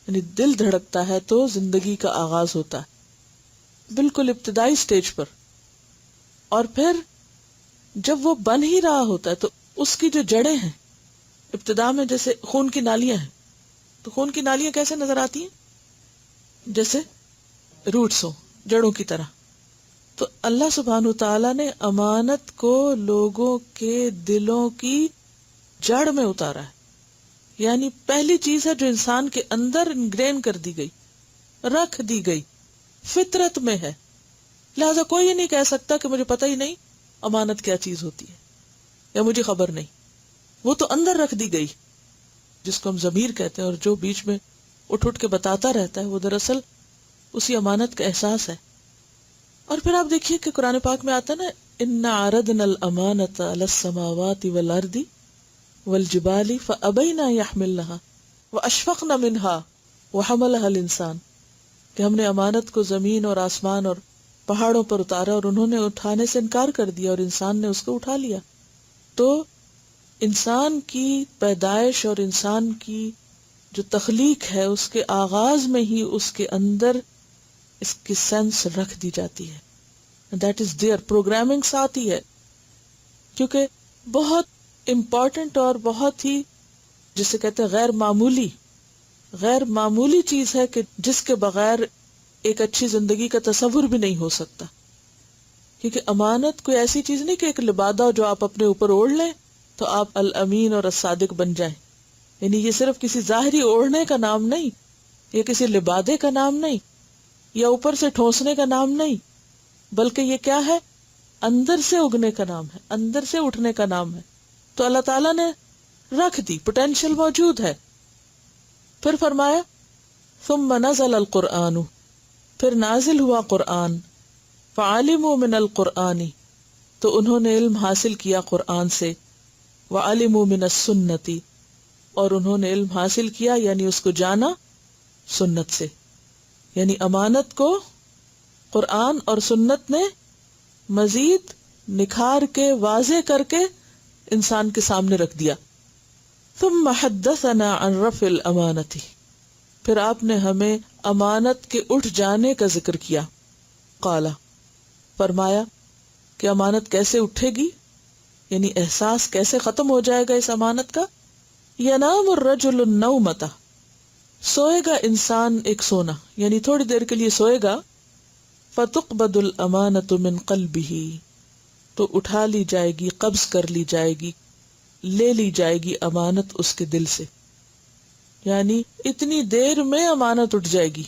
یعنی دل دھڑکتا ہے تو زندگی کا آغاز ہوتا ہے، بالکل ابتدائی سٹیج پر. اور پھر جب وہ بن ہی رہا ہوتا ہے تو اس کی جو جڑیں ہیں، ابتدا میں جیسے خون کی نالیاں ہیں، تو خون کی نالیاں کیسے نظر آتی ہیں؟ جیسے روٹس ہوں، جڑوں کی طرح. تو اللہ سبحانہ تعالیٰ نے امانت کو لوگوں کے دلوں کی جڑ میں اتارا ہے. یعنی پہلی چیز ہے جو انسان کے اندر انگرین کر دی گئی، رکھ دی گئی، فطرت میں ہے. لہذا کوئی یہ نہیں کہہ سکتا کہ مجھے پتہ ہی نہیں امانت کیا چیز ہوتی ہے یا مجھے خبر نہیں. وہ تو اندر رکھ دی گئی، جس کو ہم ضمیر کہتے ہیں، اور جو بیچ میں اٹھ کے بتاتا رہتا ہے وہ دراصل اسی امانت کا احساس ہے. اور پھر آپ دیکھیے کہ قرآن پاک میں آتا نا، اِنَّا عَرَضْنَا الْأَمَانَةَ عَلَى السَّمَاوَاتِ وَالْأَرْضِ وَالْجِبَالِ فَأَبَيْنَا يَحْمِلْنَهَا وَأَشْفَقْنَ مِنْهَا وَحَمَلَهَا الْإِنسَانُ، کہ ہم نے امانت کو زمین اور آسمان اور پہاڑوں پر اتارا اور انہوں نے اٹھانے سے انکار کر دیا اور انسان نے اس کو اٹھا لیا. تو انسان کی پیدائش اور انسان کی جو تخلیق ہے اس کے آغاز میں ہی اس کے اندر اس کی سینس رکھ دی جاتی ہے. دیٹ از دیئر، پروگرامنگ ساتھ ہی ہے. کیونکہ بہت امپورٹنٹ اور بہت ہی جسے کہتے ہیں غیر معمولی چیز ہے کہ جس کے بغیر ایک اچھی زندگی کا تصور بھی نہیں ہو سکتا. کیونکہ امانت کوئی ایسی چیز نہیں کہ ایک لبادہ جو آپ اپنے اوپر اوڑھ لیں تو آپ الامین اور الصادق بن جائیں. یعنی یہ صرف کسی ظاہری اوڑھنے کا نام نہیں، یہ کسی لبادے کا نام نہیں، یا اوپر سے ٹھونسنے کا نام نہیں، بلکہ یہ کیا ہے؟ اندر سے اگنے کا نام ہے، اندر سے اٹھنے کا نام ہے. تو اللہ تعالیٰ نے رکھ دی، پوٹینشیل موجود ہے. پھر فرمایا ثم نزل القرآن، پھر نازل ہوا قرآن، فعلموا من القرآن، تو انہوں نے علم حاصل کیا قرآن سے، وعلموا من السنت، اور انہوں نے علم حاصل کیا یعنی اس کو جانا سنت سے. یعنی امانت کو قرآن اور سنت نے مزید نکھار کے واضح کر کے انسان کے سامنے رکھ دیا. ثم حدثنا عن رفع الامانت، پھر آپ نے ہمیں امانت کے اٹھ جانے کا ذکر کیا. قال، فرمایا کہ امانت کیسے اٹھے گی، یعنی احساس کیسے ختم ہو جائے گا اس امانت کا. ینام الرجل النومۃ، سوئے گا انسان ایک سونا، یعنی تھوڑی دیر کے لیے سوئے گا فَتُقْبَضُ الْأَمَانَةُ مِنْ قَلْبِهِ، تو اٹھا لی جائے گی، قبض کر لی جائے گی، لے لی جائے گی امانت اس کے دل سے. یعنی اتنی دیر میں امانت اٹھ جائے گی.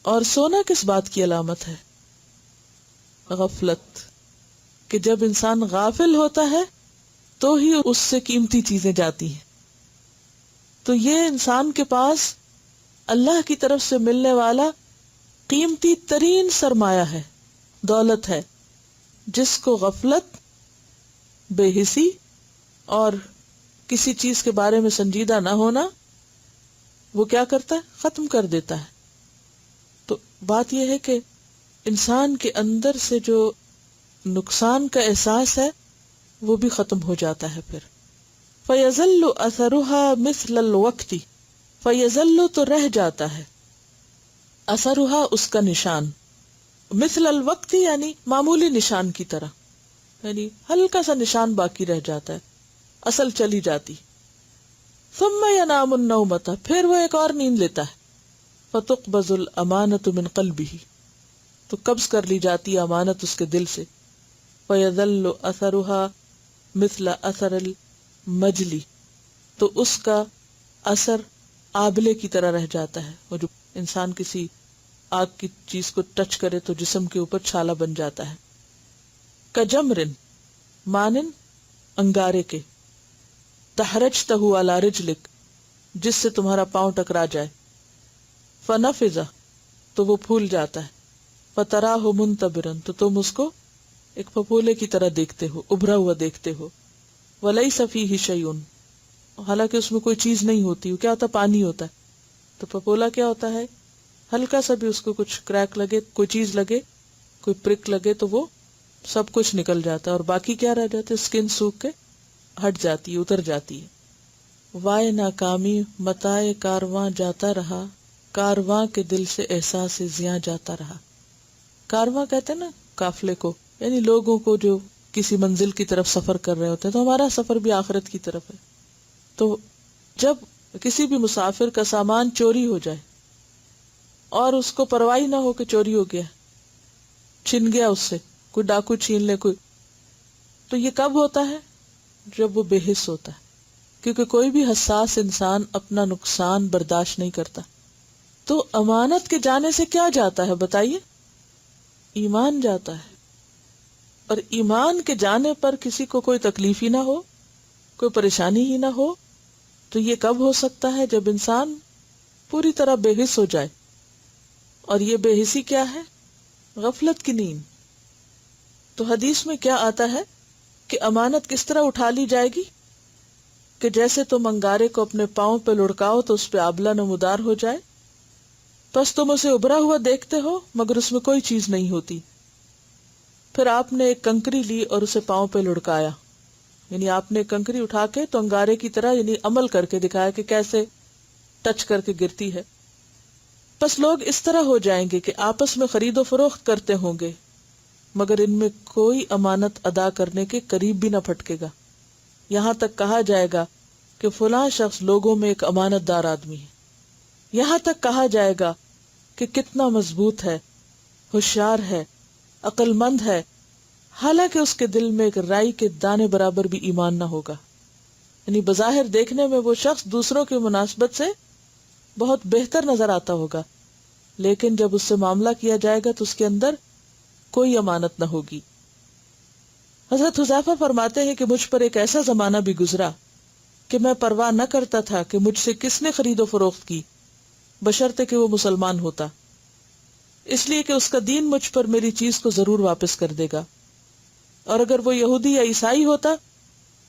اور سونا کس بات کی علامت ہے؟ غفلت. کہ جب انسان غافل ہوتا ہے تو ہی اس سے قیمتی چیزیں جاتی ہیں. تو یہ انسان کے پاس اللہ کی طرف سے ملنے والا قیمتی ترین سرمایہ ہے، دولت ہے، جس کو غفلت، بے حسی اور کسی چیز کے بارے میں سنجیدہ نہ ہونا وہ کیا کرتا ہے؟ ختم کر دیتا ہے. تو بات یہ ہے کہ انسان کے اندر سے جو نقصان کا احساس ہے وہ بھی ختم ہو جاتا ہے. پھر فَيَزَلُّ أَثَرُهَا مِثْلَ الْوَقْتِ، فَيَزَلُّ تو رہ جاتا ہے، اثرها اس کا نشان، مثل الوقت یعنی معمولی نشان کی طرح، یعنی ہلکا سا نشان باقی رہ جاتا ہے، اصل چلی جاتی. ثم ينام النومة، پھر وہ ایک اور نیند لیتا ہے. فتقبض الامانة من قلبه، تو قبض کر لی جاتی امانت اس کے دل سے. فيظل اثرها مثل اثر المجلی، تو اس کا اثر آبلے کی طرح رہ جاتا ہے. وہ جو انسان کسی آگ کی چیز کو ٹچ کرے تو جسم کے اوپر چھالا بن جاتا ہے. کجمرن مانن انگارے کے، تحرجتہ علی رجلک جس سے تمہارا پاؤں ٹکرا جائے. فنفذ تو وہ پھول جاتا ہے. فتراہ منتبرن تو تم اس کو ایک پھپولے کی طرح دیکھتے ہو، ابھرا ہوا دیکھتے ہو. ولیس فیہ شیء، حالانکہ اس میں کوئی چیز نہیں ہوتی. وہ کیا ہوتا ہے؟ پانی ہوتا ہے. تو پھپولا کیا ہوتا ہے؟ ہلکا سا بھی اس کو کچھ کریک لگے، کوئی چیز لگے، کوئی پرک لگے تو وہ سب کچھ نکل جاتا ہے اور باقی کیا رہ جاتا ہے؟ اسکن سوکھ کے ہٹ جاتی ہے، اتر جاتی ہے. وائے ناکامی متائے کارواں جاتا رہا، کارواں کے دل سے احساس زیاں جاتا رہا. کارواں کہتے ہیں نا قافلے کو، یعنی لوگوں کو جو کسی منزل کی طرف سفر کر رہے ہوتے ہیں. تو ہمارا سفر بھی آخرت کی طرف ہے. تو جب کسی بھی مسافر کا سامان چوری ہو جائے اور اس کو پرواہ نہ ہو کہ چوری ہو گیا، چھن گیا اس سے، کوئی ڈاکو چھین لے کوئی، تو یہ کب ہوتا ہے؟ جب وہ بے حس ہوتا ہے. کیونکہ کوئی بھی حساس انسان اپنا نقصان برداشت نہیں کرتا. تو امانت کے جانے سے کیا جاتا ہے بتائیے؟ ایمان جاتا ہے. اور ایمان کے جانے پر کسی کو کوئی تکلیف ہی نہ ہو، کوئی پریشانی ہی نہ ہو. تو یہ کب ہو سکتا ہے؟ جب انسان پوری طرح بے حس ہو جائے. اور یہ بے حسی کیا ہے؟ غفلت کی نیند. تو حدیث میں کیا آتا ہے کہ امانت کس طرح اٹھا لی جائے گی؟ کہ جیسے تم انگارے کو اپنے پاؤں پہ لڑکاؤ تو اس پہ آبلہ نمودار ہو جائے، بس تم اسے ابھرا ہوا دیکھتے ہو مگر اس میں کوئی چیز نہیں ہوتی. پھر آپ نے ایک کنکری لی اور اسے پاؤں پہ لڑکایا، یعنی آپ نے کنکری اٹھا کے تو انگارے کی طرح یعنی عمل کر کے دکھایا کہ کیسے ٹچ کر کے گرتی ہے. بس لوگ اس طرح ہو جائیں گے کہ آپس میں خرید و فروخت کرتے ہوں گے مگر ان میں کوئی امانت ادا کرنے کے قریب بھی نہ پھٹکے گا. یہاں تک کہا جائے گا کہ فلاں شخص لوگوں میں ایک امانت دار آدمی ہے. یہاں تک کہا جائے گا کہ کتنا مضبوط ہے، ہوشیار ہے، عقل مند ہے، حالانکہ اس کے دل میں ایک رائی کے دانے برابر بھی ایمان نہ ہوگا. یعنی بظاہر دیکھنے میں وہ شخص دوسروں کی مناسبت سے بہت بہتر نظر آتا ہوگا، لیکن جب اس سے معاملہ کیا جائے گا تو اس کے اندر کوئی امانت نہ ہوگی. حضرت حذیفہ فرماتے ہیں کہ مجھ پر ایک ایسا زمانہ بھی گزرا کہ میں پرواہ نہ کرتا تھا کہ مجھ سے کس نے خرید و فروخت کی، بشرطے کہ وہ مسلمان ہوتا، اس لیے کہ اس کا دین مجھ پر میری چیز کو ضرور واپس کر دے گا، اور اگر وہ یہودی یا عیسائی ہوتا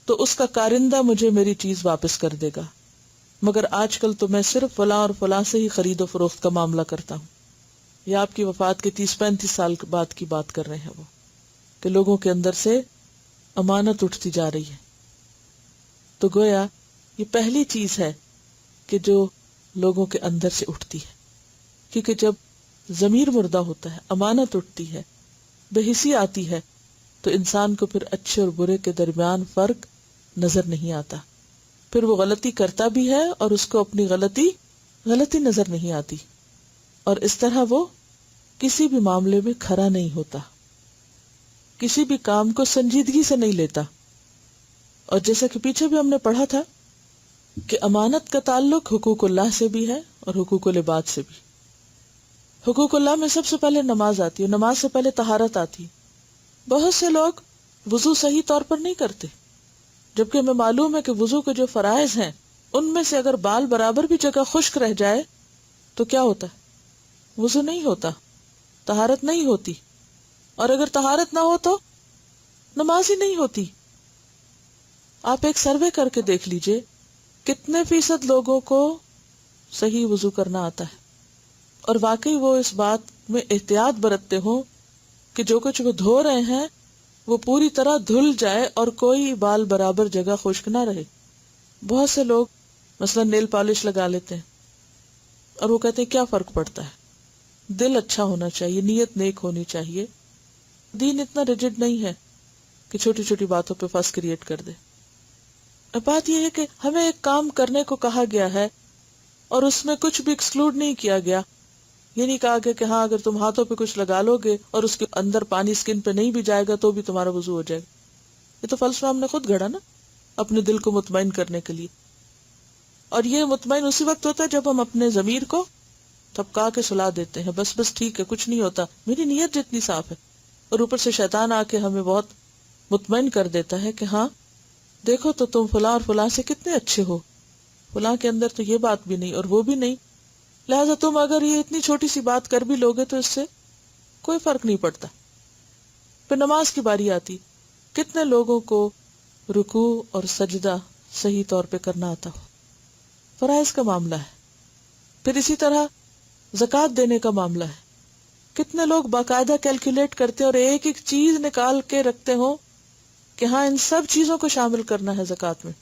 تو اس کا کارندہ مجھے میری چیز واپس کر دے گا. مگر آج کل تو میں صرف فلاں اور فلاں سے ہی خرید و فروخت کا معاملہ کرتا ہوں. یہ آپ کی وفات کے 30-35 سال بعد کی بات کر رہے ہیں وہ، کہ لوگوں کے اندر سے امانت اٹھتی جا رہی ہے. تو گویا یہ پہلی چیز ہے کہ جو لوگوں کے اندر سے اٹھتی ہے، کیونکہ جب ضمیر مردہ ہوتا ہے، امانت اٹھتی ہے، بے حسی آتی ہے، تو انسان کو پھر اچھے اور برے کے درمیان فرق نظر نہیں آتا. پھر وہ غلطی کرتا بھی ہے اور اس کو اپنی غلطی نظر نہیں آتی، اور اس طرح وہ کسی بھی معاملے میں کھرا نہیں ہوتا، کسی بھی کام کو سنجیدگی سے نہیں لیتا. اور جیسا کہ پیچھے بھی ہم نے پڑھا تھا کہ امانت کا تعلق حقوق اللہ سے بھی ہے اور حقوق العباد سے بھی. حقوق اللہ میں سب سے پہلے نماز آتی ہے، نماز سے پہلے طہارت آتی. بہت سے لوگ وضو صحیح طور پر نہیں کرتے، جبکہ ہمیں معلوم ہے کہ وضو کے جو فرائض ہیں ان میں سے اگر بال برابر بھی جگہ خشک رہ جائے تو کیا ہوتا ہے؟ وضو نہیں ہوتا، طہارت نہیں ہوتی. اور اگر طہارت نہ ہو تو نماز ہی نہیں ہوتی. آپ ایک سروے کر کے دیکھ لیجئے کتنے فیصد لوگوں کو صحیح وضو کرنا آتا ہے، اور واقعی وہ اس بات میں احتیاط برتتے ہوں کہ جو کچھ وہ دھو رہے ہیں وہ پوری طرح دھل جائے اور کوئی بال برابر جگہ خشک نہ رہے. بہت سے لوگ مثلا نیل پالش لگا لیتے ہیں اور وہ کہتے ہیں کیا فرق پڑتا ہے، دل اچھا ہونا چاہیے، نیت نیک ہونی چاہیے. دین اتنا ریجڈ نہیں ہے کہ چھوٹی چھوٹی باتوں پہ فس کریٹ کر دے. بات یہ ہے کہ ہمیں ایک کام کرنے کو کہا گیا ہے اور اس میں کچھ بھی ایکسکلوڈ نہیں کیا گیا. یہ نہیں کہا گیا کہ ہاں اگر تم ہاتھوں پہ کچھ لگا لو گے اور اس کے اندر پانی اسکن پہ نہیں بھی جائے گا تو بھی تمہارا وضو ہو جائے گا. یہ تو فلسفہ ہم نے خود گھڑا نا اپنے دل کو مطمئن کرنے کے لیے. اور یہ مطمئن اسی وقت ہوتا ہے جب ہم اپنے ضمیر کو تھپکا کے سلا دیتے ہیں، بس بس ٹھیک ہے کچھ نہیں ہوتا، میری نیت جتنی صاف ہے. اور اوپر سے شیطان آ کے ہمیں بہت مطمئن کر دیتا ہے کہ ہاں دیکھو تو تم فلاں اور فلاں سے کتنے اچھے ہو، فلاں کے اندر تو یہ بات بھی نہیں اور وہ بھی نہیں، لہذا تم اگر یہ اتنی چھوٹی سی بات کر بھی لوگے تو اس سے کوئی فرق نہیں پڑتا. پھر نماز کی باری آتی، کتنے لوگوں کو رکوع اور سجدہ صحیح طور پہ کرنا آتا ہو. فرائض کا معاملہ ہے. پھر اسی طرح زکوٰۃ دینے کا معاملہ ہے. کتنے لوگ باقاعدہ کیلکولیٹ کرتے اور ایک ایک چیز نکال کے رکھتے ہوں کہ ہاں ان سب چیزوں کو شامل کرنا ہے زکوٰۃ میں.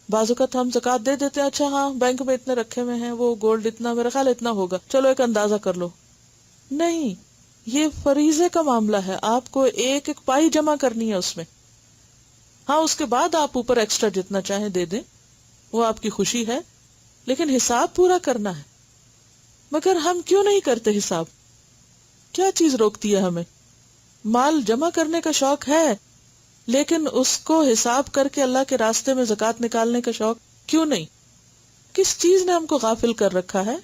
بعض اوقات ہم زکوٰۃ دے دیتے ہیں، اچھا ہاں بینک میں اتنے رکھے ہوئے ہیں، وہ گولڈ اتنا، میرا خیال اتنا ہوگا، چلو ایک اندازہ کر لو. نہیں، یہ فریضے کا معاملہ ہے، آپ کو ایک ایک پائی جمع کرنی ہے اس میں. ہاں اس کے بعد آپ اوپر ایکسٹرا جتنا چاہیں دے دیں، وہ آپ کی خوشی ہے، لیکن حساب پورا کرنا ہے. مگر ہم کیوں نہیں کرتے حساب؟ کیا چیز روکتی ہے ہمیں؟ مال جمع کرنے کا شوق ہے لیکن اس کو حساب کر کے اللہ کے راستے میں زکوٰۃ نکالنے کا شوق کیوں نہیں؟ کس چیز نے ہم کو غافل کر رکھا ہے؟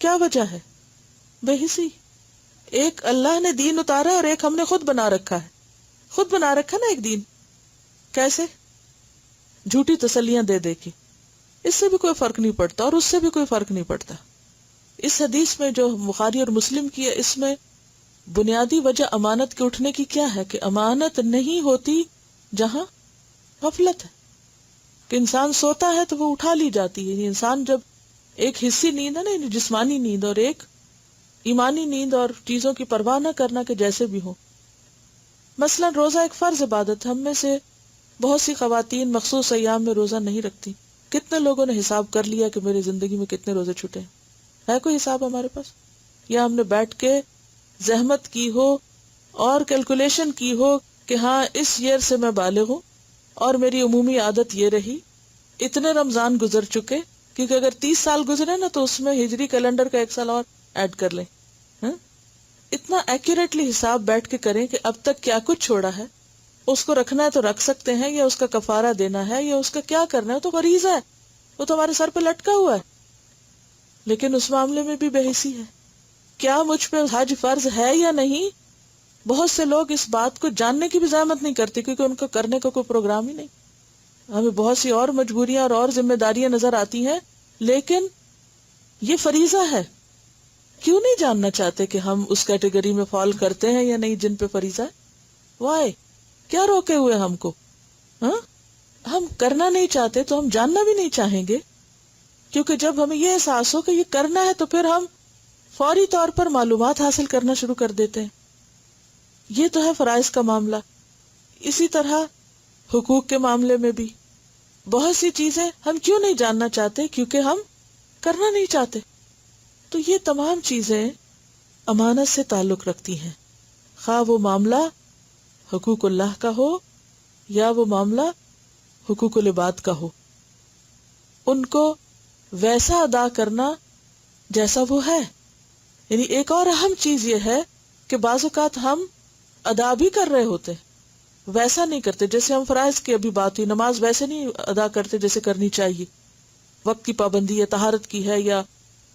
کیا وجہ ہے؟ بے حسی. ایک اللہ نے دین اتارا اور ایک ہم نے خود بنا رکھا ہے. خود بنا رکھا نا ایک دین. کیسے؟ جھوٹی تسلیاں دے دے کے. اس سے بھی کوئی فرق نہیں پڑتا اور اس سے بھی کوئی فرق نہیں پڑتا. اس حدیث میں جو بخاری اور مسلم کی ہے، اس میں بنیادی وجہ امانت کے اٹھنے کی کیا ہے کہ امانت نہیں ہوتی جہاں غفلت ہے، کہ انسان سوتا ہے تو وہ اٹھا لی جاتی ہے. انسان جب ایک حصی نیند ہے نا، جسمانی نیند، اور ایک ایمانی نیند اور چیزوں کی پرواہ نہ کرنا کہ جیسے بھی ہو. مثلا روزہ ایک فرض عبادت، ہم میں سے بہت سی خواتین مخصوص ایام میں روزہ نہیں رکھتی. کتنے لوگوں نے حساب کر لیا کہ میری زندگی میں کتنے روزے چھوٹے ہیں؟ ہے کوئی حساب ہمارے پاس؟ یا ہم نے بیٹھ کے زحمت کی ہو اور کیلکولیشن کی ہو کہ ہاں اس ایئر سے میں بالغ ہوں اور میری عمومی عادت یہ رہی، اتنے رمضان گزر چکے، کیونکہ اگر 30 سال گزرے نا تو اس میں ہجری کیلنڈر کا 1 سال اور ایڈ کر لیں. اتنا ایکوریٹلی حساب بیٹھ کے کریں کہ اب تک کیا کچھ چھوڑا ہے، اس کو رکھنا ہے تو رکھ سکتے ہیں، یا اس کا کفارہ دینا ہے، یا اس کا کیا کرنا ہے، تو فریضہ ہے، وہ تو ہمارے سر پہ لٹکا ہوا ہے. لیکن اس معاملے میں بھی بے حسی ہے. کیا مجھ پہ حج فرض ہے یا نہیں؟ بہت سے لوگ اس بات کو جاننے کی بھی زحمت نہیں کرتے کیونکہ ان کو کرنے کا کوئی پروگرام ہی نہیں. ہمیں بہت سی اور مجبوریاں اور ذمہ داریاں نظر آتی ہیں، لیکن یہ فریضہ ہے. کیوں نہیں جاننا چاہتے کہ ہم اس کیٹیگری میں فال کرتے ہیں یا نہیں جن پہ فریضہ ہے؟ وائی؟ کیا روکے ہوئے ہم کو؟ ہم کرنا نہیں چاہتے تو ہم جاننا بھی نہیں چاہیں گے، کیونکہ جب ہمیں یہ احساس ہو کہ یہ کرنا ہے تو پھر ہم فوری طور پر معلومات حاصل کرنا شروع کر دیتے ہیں. یہ تو ہے فرائض کا معاملہ. اسی طرح حقوق کے معاملے میں بھی بہت سی چیزیں ہم کیوں نہیں جاننا چاہتے؟ کیونکہ ہم کرنا نہیں چاہتے. تو یہ تمام چیزیں امانت سے تعلق رکھتی ہیں، خواہ وہ معاملہ حقوق اللہ کا ہو یا وہ معاملہ حقوق العباد کا ہو. ان کو ویسا ادا کرنا جیسا وہ ہے، یعنی ایک اور اہم چیز یہ ہے کہ بعض اوقات ہم ادا بھی کر رہے ہوتے ویسا نہیں کرتے. جیسے ہم فرائض کی ابھی بات ہوئی, نماز ویسے نہیں ادا کرتے جیسے کرنی چاہیے, وقت کی پابندی ہے, طہارت کی ہے, یا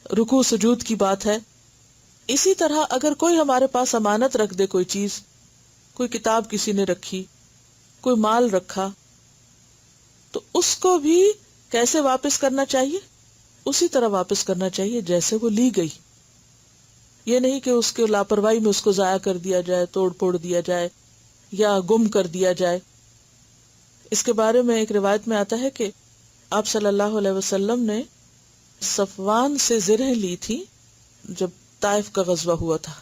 رکوع سجود کی بات ہے. اسی طرح اگر کوئی ہمارے پاس امانت رکھ دے, کوئی چیز, کوئی کتاب کسی نے رکھی, کوئی مال رکھا, تو اس کو بھی کیسے واپس کرنا چاہیے؟ اسی طرح واپس کرنا چاہیے جیسے وہ لی گئی. یہ نہیں کہ اس کے لاپرواہی میں اس کو ضائع کر دیا جائے, توڑ پھوڑ دیا جائے یا گم کر دیا جائے. اس کے بارے میں ایک روایت میں آتا ہے کہ آپ صلی اللہ علیہ وسلم نے صفوان سے زرہیں لی تھی جب طائف کا غزوہ ہوا تھا,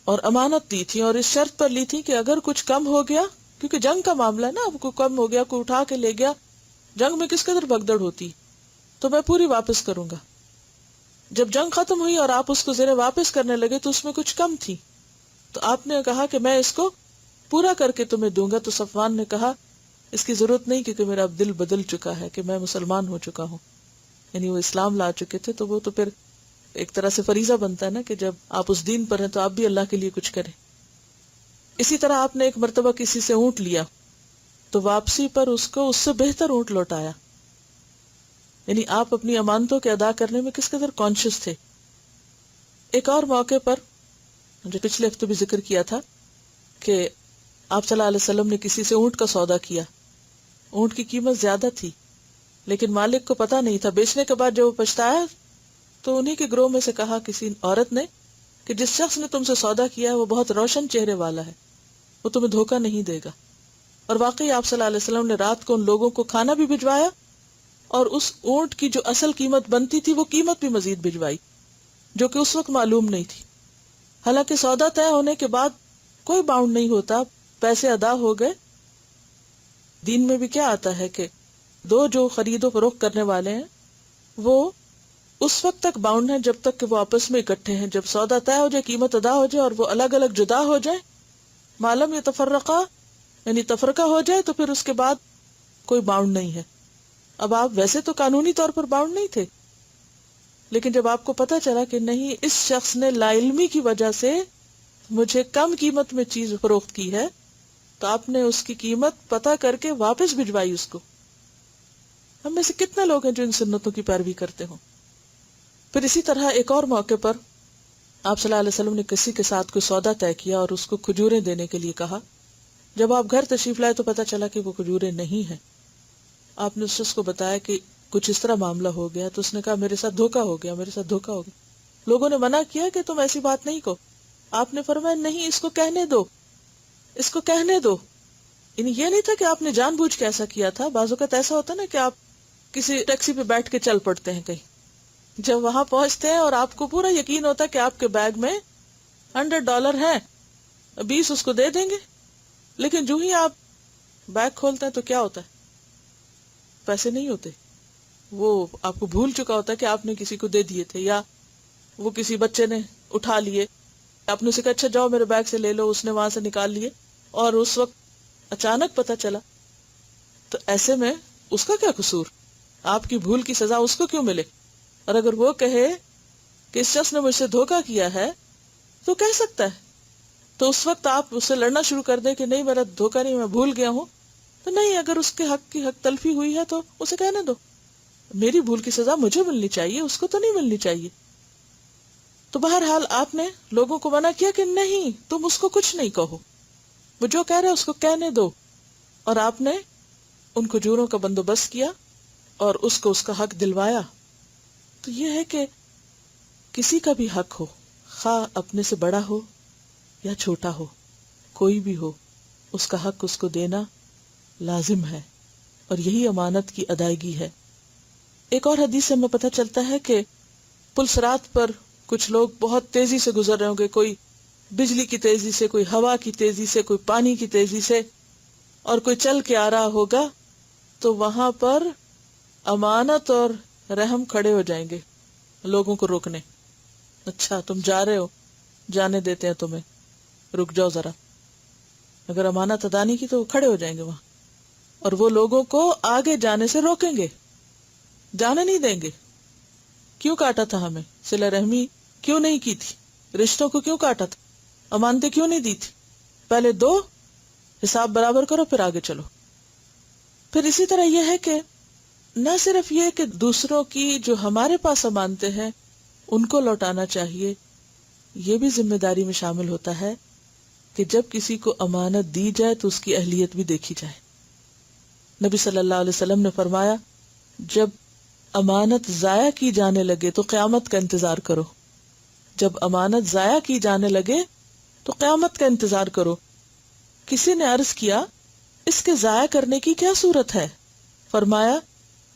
اور امانت دی تھی, اور اس شرط پر لی تھی کہ اگر کچھ کم ہو گیا, کیونکہ جنگ کا معاملہ ہے نا, اب کوئی کم ہو گیا, کوئی اٹھا کے لے گیا, جنگ میں کس قدر بھگدڑ ہوتی, تو میں پوری واپس کروں گا. جب جنگ ختم ہوئی اور آپ اس کو زریں واپس کرنے لگے تو اس میں کچھ کم تھی, تو آپ نے کہا کہ میں اس کو پورا کر کے تمہیں دوں گا. تو صفوان نے کہا اس کی ضرورت نہیں, کیونکہ میرا اب دل بدل چکا ہے کہ میں مسلمان ہو چکا ہوں. یعنی وہ اسلام لا چکے تھے, تو وہ تو پھر ایک طرح سے فریضہ بنتا ہے نا کہ جب آپ اس دین پر ہیں تو آپ بھی اللہ کے لیے کچھ کریں. اسی طرح آپ نے ایک مرتبہ کسی سے اونٹ لیا تو واپسی پر اس کو اس سے بہتر اونٹ لوٹایا. یعنی آپ اپنی امانتوں کے ادا کرنے میں کس قدر کانشیس تھے. ایک اور موقع پر جو پچھلے ہفتے بھی ذکر کیا تھا کہ آپ صلی اللہ علیہ وسلم نے کسی سے اونٹ کا سودا کیا. اونٹ کی قیمت زیادہ تھی لیکن مالک کو پتا نہیں تھا. بیچنے کے بعد جب وہ پچھتایا تو انہی کے گروہ میں سے کہا کسی عورت نے کہ جس شخص نے تم سے سودا کیا ہے وہ بہت روشن چہرے والا ہے, وہ تمہیں دھوکہ نہیں دے گا. اور واقعی آپ صلی اللہ علیہ وسلم نے رات کو ان لوگوں کو کھانا بھی بھجوایا, اور اس اونٹ کی جو اصل قیمت بنتی تھی وہ قیمت بھی مزید بھجوائی, جو کہ اس وقت معلوم نہیں تھی. حالانکہ سودا طے ہونے کے بعد کوئی باؤنڈ نہیں ہوتا, پیسے ادا ہو گئے. دین میں بھی کیا آتا ہے کہ دو جو خرید و فروخت کرنے والے ہیں وہ اس وقت تک باؤنڈ ہیں جب تک کہ وہ آپس میں اکٹھے ہیں. جب سودا طے ہو جائے, قیمت ادا ہو جائے اور وہ الگ الگ جدا ہو جائے, معلوم یہ تفرقہ یعنی تفرقہ ہو جائے, تو پھر اس کے بعد کوئی باؤنڈ نہیں ہے. اب آپ ویسے تو قانونی طور پر باؤنڈ نہیں تھے, لیکن جب آپ کو پتا چلا کہ نہیں اس شخص نے لا علمی کی وجہ سے مجھے کم قیمت میں چیز فروخت کی ہے, تو آپ نے اس کی قیمت پتا کر کے واپس بھجوائی اس کو. ہم میں سے کتنے لوگ ہیں جو ان سنتوں کی پیروی کرتے ہوں. پھر اسی طرح ایک اور موقع پر آپ صلی اللہ علیہ وسلم نے کسی کے ساتھ کوئی سودا طے کیا اور اس کو کھجوریں دینے کے لیے کہا. جب آپ گھر تشریف لائے تو پتا چلا کہ وہ کھجوریں نہیں ہیں. آپ نے اس شخص کو بتایا کہ کچھ اس طرح معاملہ ہو گیا, تو اس نے کہا میرے ساتھ دھوکا ہو گیا, میرے ساتھ دھوکا ہو گیا. لوگوں نے منع کیا کہ تم ایسی بات نہیں کہو. آپ نے فرمایا نہیں, اس کو کہنے دو, اس کو کہنے دو. یعنی یہ نہیں تھا کہ آپ نے جان بوجھ کے ایسا کیا تھا. بعض اوقات ایسا ہوتا نا کہ آپ کسی ٹیکسی پہ بیٹھ کے چل پڑتے ہیں کہیں, جب وہاں پہنچتے ہیں اور آپ کو پورا یقین ہوتا ہے کہ آپ کے بیگ میں $100 ہیں, 20 اس کو دے دیں گے, لیکن جو ہی آپ بیگ کھولتے ہیں تو کیا ہوتا ہے, پیسے نہیں ہوتے. وہ آپ کو بھول چکا ہوتا ہے کہ آپ نے کسی کو دے دیے تھے, یا وہ کسی بچے نے اٹھا لیے, آپ نے اسے کہا اچھا جاؤ میرے بیگ سے لے لو, اس نے وہاں سے نکال لیے, اور اس وقت اچانک پتا چلا. تو ایسے میں اس کا کیا قصور؟ آپ کی بھول کی سزا اس کو کیوں ملے؟ اور اگر وہ کہے کہ اس شخص نے مجھ سے دھوکا کیا ہے تو کہہ سکتا ہے, تو اس وقت آپ اس سے لڑنا شروع کر دیں کہ نہیں میرا دھوکا نہیں, میں بھول گیا ہوں. تو نہیں, اگر اس کے حق کی حق تلفی ہوئی ہے تو اسے کہنے دو, میری بھول کی سزا مجھے ملنی چاہیے, اس کو تو نہیں ملنی چاہیے. تو بہرحال آپ نے لوگوں کو منع کیا کہ نہیں تم اس کو کچھ نہیں کہو, وہ جو کہہ رہے اس کو کہنے دو. اور آپ نے ان کھجوروں کا بندوبست کیا اور اس کو اس کا حق دلوایا. تو یہ ہے کہ کسی کا بھی حق ہو, خواہ اپنے سے بڑا ہو یا چھوٹا ہو, کوئی بھی ہو, اس کا حق اس کو دینا لازم ہے, اور یہی امانت کی ادائیگی ہے. ایک اور حدیث سے ہمیں پتہ چلتا ہے کہ پل صراط پر کچھ لوگ بہت تیزی سے گزر رہے ہوں گے, کوئی بجلی کی تیزی سے, کوئی ہوا کی تیزی سے, کوئی پانی کی تیزی سے, اور کوئی چل کے آ رہا ہوگا. تو وہاں پر امانت اور رحم کھڑے ہو جائیں گے لوگوں کو روکنے. اچھا تم جا رہے ہو, جانے دیتے ہیں تمہیں, رک جاؤ ذرا. اگر امانت ادا نہیں کی تو وہ کھڑے ہو جائیں گے وہاں, اور وہ لوگوں کو آگے جانے سے روکیں گے, جانے نہیں دیں گے. کیوں کاٹا تھا ہمیں, صلہ رحمی کیوں نہیں کی تھی, رشتوں کو کیوں کاٹا تھا؟ امانتیں کیوں نہیں دی تھی؟ پہلے دو، حساب برابر کرو، پھر آگے چلو. پھر اسی طرح یہ ہے کہ نہ صرف یہ کہ دوسروں کی جو ہمارے پاس امانتیں ہیں ان کو لوٹانا چاہیے، یہ بھی ذمہ داری میں شامل ہوتا ہے کہ جب کسی کو امانت دی جائے تو اس کی اہلیت بھی دیکھی جائے. نبی صلی اللہ علیہ وسلم نے فرمایا جب امانت ضائع کی جانے لگے تو قیامت کا انتظار کرو. جب امانت ضائع کی جانے لگے تو قیامت کا انتظار کرو. کسی نے عرض کیا اس کے ضائع کرنے کی کیا صورت ہے؟ فرمایا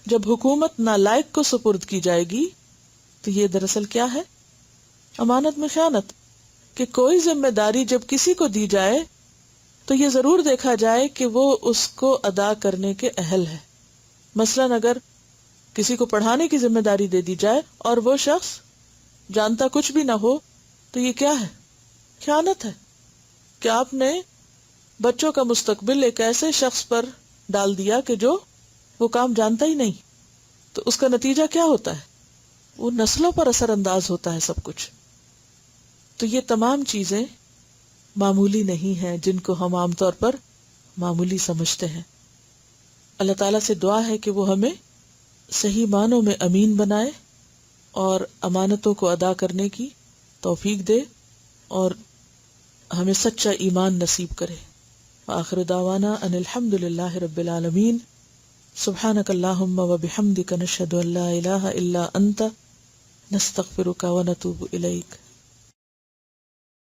جب حکومت نالائق کو سپرد کی جائے گی تو یہ دراصل کیا ہے؟ امانت میں خیانت. کہ کوئی ذمہ داری جب کسی کو دی جائے تو یہ ضرور دیکھا جائے کہ وہ اس کو ادا کرنے کے اہل ہے. مثلاً اگر کسی کو پڑھانے کی ذمہ داری دے دی جائے اور وہ شخص جانتا کچھ بھی نہ ہو تو یہ کیا ہے؟ خیانت ہے. کہ آپ نے بچوں کا مستقبل ایک ایسے شخص پر ڈال دیا کہ جو وہ کام جانتا ہی نہیں، تو اس کا نتیجہ کیا ہوتا ہے؟ وہ نسلوں پر اثر انداز ہوتا ہے سب کچھ. تو یہ تمام چیزیں معمولی نہیں ہیں جن کو ہم عام طور پر معمولی سمجھتے ہیں. اللہ تعالیٰ سے دعا ہے کہ وہ ہمیں صحیح معنوں میں امین بنائے اور امانتوں کو ادا کرنے کی توفیق دے اور ہمیں سچا ایمان نصیب کرے. آخر دعوانا ان الحمد للہ رب العالمین. سبحانک اللہم و بحمدک نشہد ان لا الہ الا انت نستغفرک و نتوب الیک.